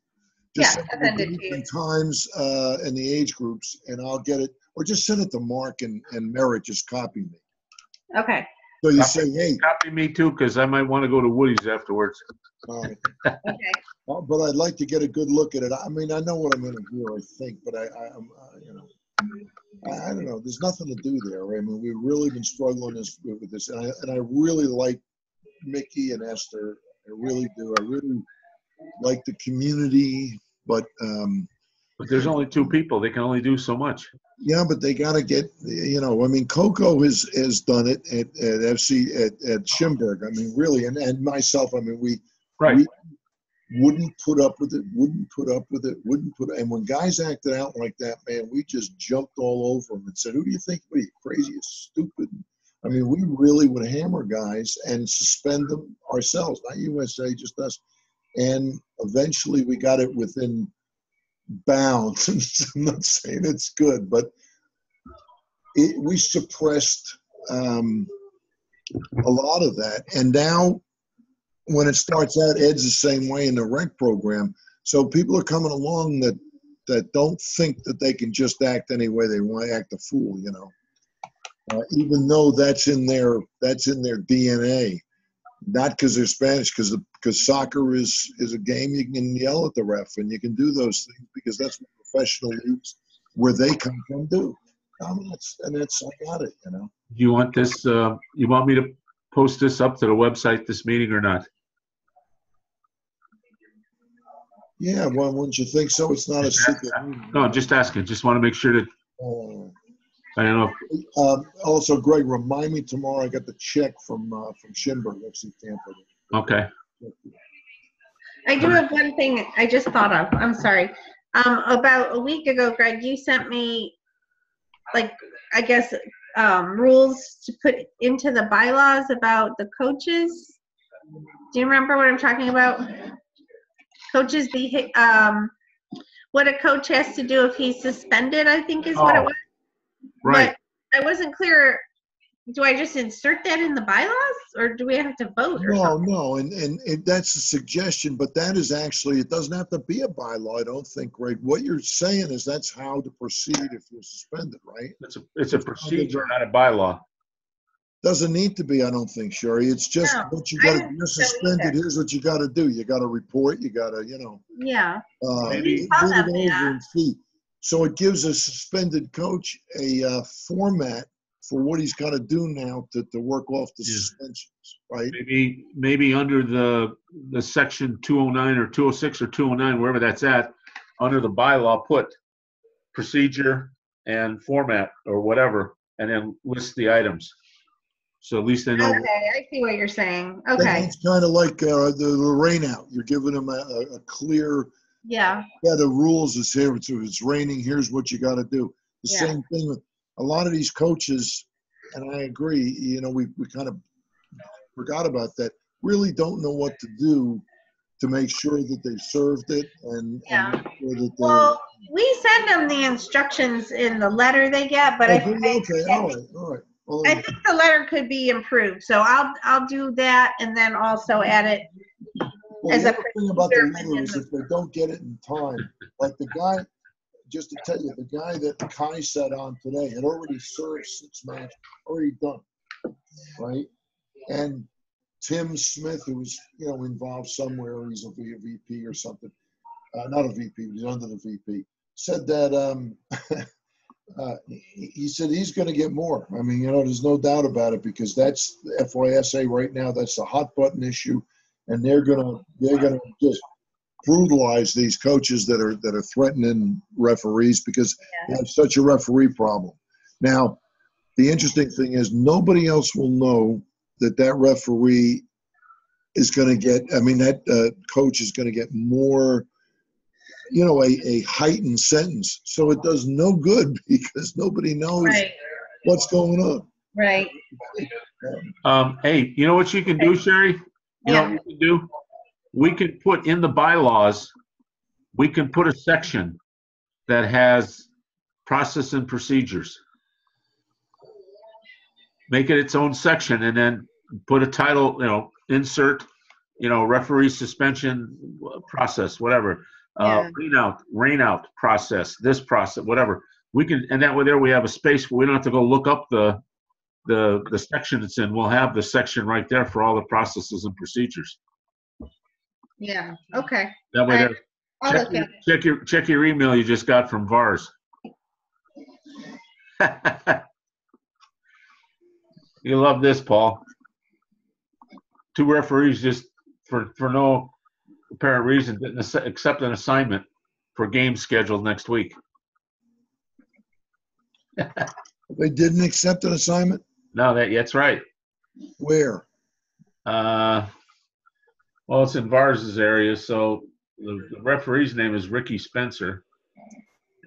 Just I'll send it to you. Times and the age groups, and I'll get it. Or just send it to Mark and Merritt. Just copy me. Okay. So you say, hey. Copy me too, because I might want to go to Woody's afterwards. All right. Okay. But I'd like to get a good look at it. I mean, I know what I'm going to do, I think, but I'm I don't know. There's nothing to do there. I mean, we've really been struggling with this, and I really like Mickey and Esther. I really do. I really like the community, but there's only 2 people. They can only do so much. Yeah, but they got to get, I mean, Coco has done it at FC at Schimberg. I mean, really, and myself. I mean, we wouldn't put up with it. And when guys acted out like that, man, we just jumped all over them and said, "Who do you think? What are you, crazy? It's stupid." I mean, we really would hammer guys and suspend them ourselves, not USA, just us. And eventually, we got it within bounds. I'm not saying it's good, but we suppressed a lot of that. And now when it starts out, Ed's the same way in the rec program. So people are coming along that don't think that they can just act any way they want, act a fool, even though that's in their DNA. Not because they're Spanish, because soccer is a game you can yell at the ref and you can do those things because that's what professional leagues where they come from do. I got it, Do you want this? You want me to post this up to the website, this meeting, or not? Yeah, well, wouldn't you think so? It's not a secret. No, just asking. Just want to make sure that. I don't know. Also, Greg, remind me tomorrow. I got the check from Schimberg, FC Tampa. Okay. I do have one thing I just thought of. I'm sorry. About a week ago, Greg, you sent me, rules to put into the bylaws about the coaches. Do you remember what I'm talking about? Coaches what a coach has to do if he's suspended, I think is what it was. Right. But I wasn't clear do I just insert that in the bylaws, or do we have to vote or No, something? no, and that's a suggestion, but that is actually, it doesn't have to be a bylaw, I don't think, Greg. What you're saying is that's how to proceed if you're suspended, right? It's a procedure, not a bylaw. Doesn't need to be, I don't think, Sherry. It's just No, what you I got to, don't you're think so suspended, either. here's what you got to do. You got to report, you got to, Yeah. Maybe- Tell read it them over that. and see. So it gives a suspended coach a format for what he's got to do now to work off the Yeah. suspensions, right? Maybe under the section 209 or 206 or 209, wherever that's at, under the bylaw, put procedure and format or whatever, and then list the items. So at least they know. Okay, I see what you're saying. And Okay, it's kind of like the rain out. You're giving them a clear yeah, set of rules. Is here, if it's raining, here's what you got to do. The Yeah. same thing with a lot of these coaches, and I agree, we kind of forgot about that, really don't know what to do to make sure that they served it and Yeah. make sure that well, we send them the instructions in the letter they get, but okay, all right. Well, I think the letter could be improved, so I'll do that and then also add it. well, as the a other thing about the procedure letter is if they don't get it in time, like the guy, just to tell you, the guy that Kai sat on today had already served 6 matches, already done, right? And Tim Smith, who was, involved somewhere, he's a VP or something, not a VP, he's under the VP, said that he said he's going to get more. I mean, there's no doubt about it because that's the FYSA right now. That's the hot button issue, and they're gonna just brutalize these coaches that are threatening referees because they have such a referee problem. Now, the interesting thing is nobody else will know that referee is going to get. I mean, that coach is going to get more. A heightened sentence. So it does no good because nobody knows Right, what's going on. right. Hey, you know what you can do, Sherry? You know what we can do? We can put in the bylaws, we can put a section that has process and procedures. Make it its own section and then put a title, insert, referee suspension process, whatever. Yeah. Rain out process, this process, whatever. We can, and that way there we have a space where we don't have to go look up the section it's in. We'll have the section right there for all the processes and procedures. Yeah, okay. That way All there, I'll look at it. check your email you just got from VARS. You love this, Paul. 2 referees just for no apparent reason didn't accept an assignment for games scheduled next week. They didn't accept an assignment? No, that's right. Where? Well, it's in Vars's area, so the referee's name is Ricky Spencer,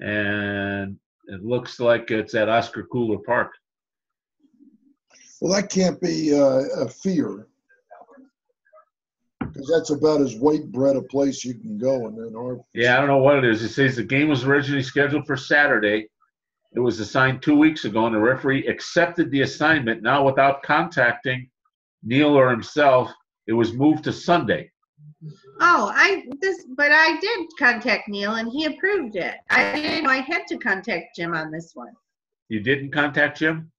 and it looks like it's at Oscar Cooler Park. Well, that can't be a fear. Because that's about as white bread a place you can go. And then Yeah, I don't know what it is. It says the game was originally scheduled for Saturday. It was assigned 2 weeks ago, and the referee accepted the assignment. Now, without contacting Neil or himself, it was moved to Sunday. Oh, but I did contact Neil and he approved it. I didn't know I had to contact Jim on this one. You didn't contact Jim?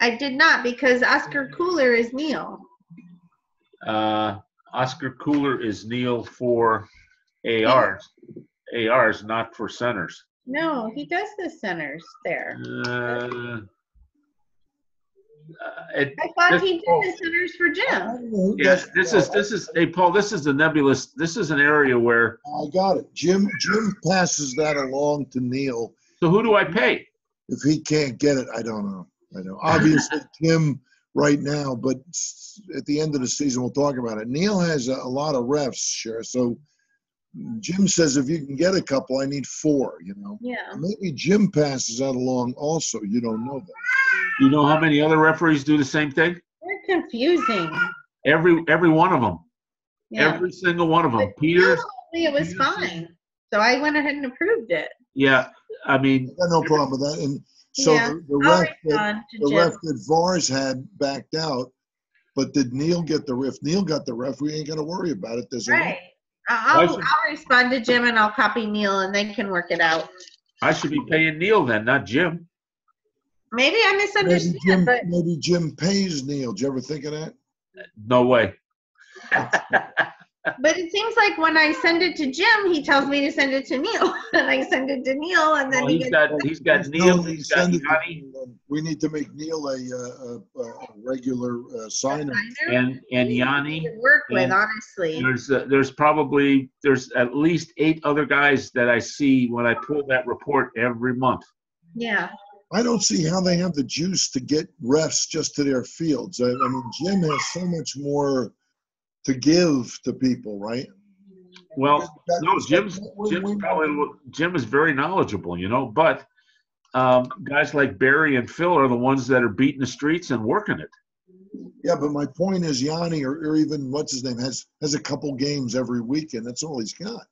I did not because Oscar Cooler is Neil. Oscar Cooler is Neil for ARs. ARs, not for centers. No, he does the centers there. I thought he did the centers for Jim. Yeah, this is hey Paul, this is an area where I got it. Jim passes that along to Neil. So who do I pay? If he can't get it, I don't know. Obviously Jim right now, but at the end of the season we'll talk about it. Neil has a lot of refs, sure. So Jim says if you can get a couple, I need 4, Yeah. Maybe Jim passes that along also. You don't know that. You know how many other referees do the same thing? They're confusing. Every one of them. Yeah. Every single one of them. But Peter. Neil told me it was fine. So I went ahead and approved it. Yeah, I mean. I got no problem with that. And So Yeah, the I'll ref respond to the Jim. ref that VARs had backed out, but did Neil get the ref? Neil got the ref. We ain't gonna worry about it. There's a Right. Why should- I'll respond to Jim and I'll copy Neil and they can work it out. I should be paying Neil then, not Jim. Maybe I misunderstood, but maybe Jim pays Neil. Did you ever think of that? No way. it seems like when I send it to Jim, he tells me to send it to Neil, and I send it to Neil, and then Well, he he's gets. got Neil, he's got Send it to Yanni, Neil. We need to make Neil a regular signer. and Yanni. To work with, and honestly. There's at least 8 other guys that I see when I pull that report every month. Yeah. I don't see how they have the juice to get refs just to their fields. I mean, Jim has so much more to give to people, right? Well, no, Jim is very knowledgeable, but guys like Barry and Phil are the ones that are beating the streets and working it. Yeah, but my point is Yanni or even what's his name has a couple games every weekend. That's all he's got.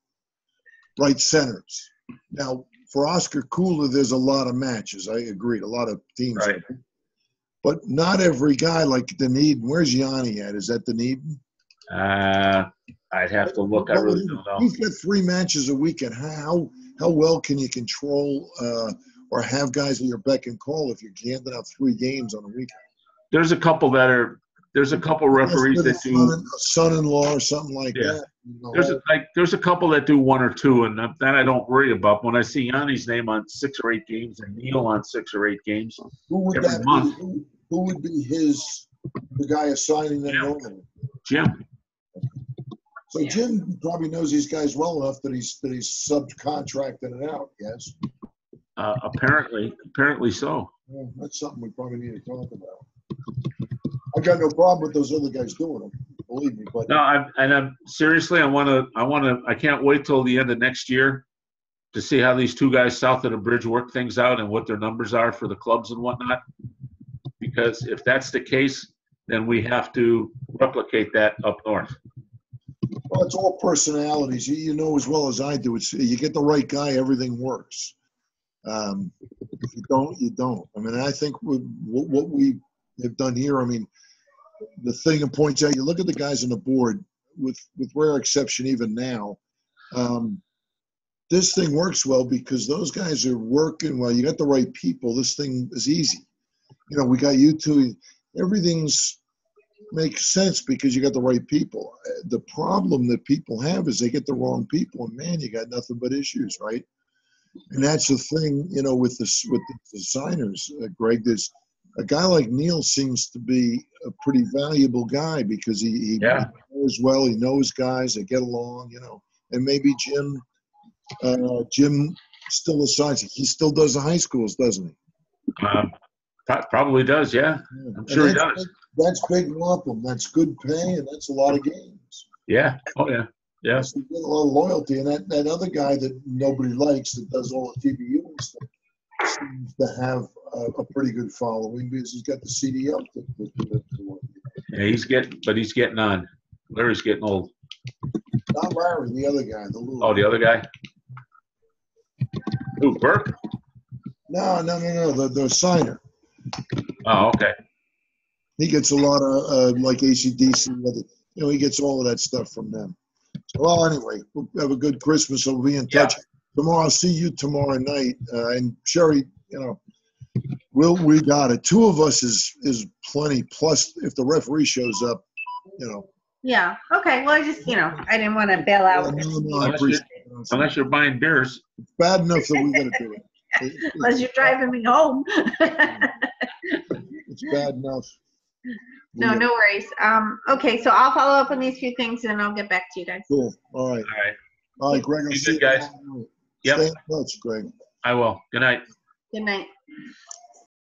Right centers. Now, for Oscar Kula, there's a lot of matches. I agree. A lot of teams. Right. But not every guy like Dunedin. Where's Yanni at? Is that Dunedin? I'd have to look. I really don't know. He's got 3 matches a weekend. How well can you control or have guys at your beck and call if you're handing out 3 games on a weekend? There's a couple referees that do son-in-law or something like Yeah. that. There's a couple that do 1 or 2, and that I don't worry about. When I see Yanni's name on 6 or 8 games and Neil on 6 or 8 games Who would every that month, be? Who would be the guy assigning them Jim. normally? Jim. So Jim probably knows these guys well enough that he's subcontracting it out. Yes. Apparently so. Well, that's something we probably need to talk about. I got no problem with those other guys doing it, believe me. But No, I'm seriously. I can't wait till the end of next year to see how these 2 guys south of the bridge work things out and what their numbers are for the clubs and whatnot. Because if that's the case, then we have to replicate that up north. well, it's all personalities. You know as well as I do. It's you get the right guy, everything works. If you don't, you don't. I mean, I think what we have done here. I mean, the thing that points out, you look at the guys on the board, with rare exception, even now, this thing works well because those guys are working well. You got the right people. This thing is easy. We got you 2. Everything's makes sense because you got the right people. The problem that people have is they get the wrong people, and man, you got nothing but issues, right? And that's the thing, with the signers, Greg. There's a guy like Neil seems to be a pretty valuable guy because he knows well, he knows guys, they get along, And maybe Jim still assigns. He still does the high schools, doesn't he? Probably does, yeah. I'm sure he does. That's big wampum. That's good pay, and that's a lot of games. Yeah. Oh, yeah. Yeah. So you get a lot of loyalty, and that other guy that nobody likes that does all the TBU and stuff seems to have a pretty good following because he's got the CD up. Yeah, he's getting on. Larry's getting old. Not Larry, the other guy. The other guy? Who, Burke? No, the signer. Oh, okay. He gets a lot of like ACDC. He gets all of that stuff from them. Well, anyway, we'll have a good Christmas. We'll be in touch. Tomorrow, I'll see you tomorrow night. And Sherry, we got it. 2 of us is plenty. Plus, if the referee shows up, Yeah. Okay. Well, I just, I didn't want to bail out. No, I appreciate it. Unless you're buying beers. It's bad enough that we got to do it. Unless you're driving me home. It's bad enough. No worries. Okay, so I'll follow up on these few things and I'll get back to you guys. Cool. All right, Greg. Be good, guys. Yep. Stay in touch, Greg. I will. Good night. Good night.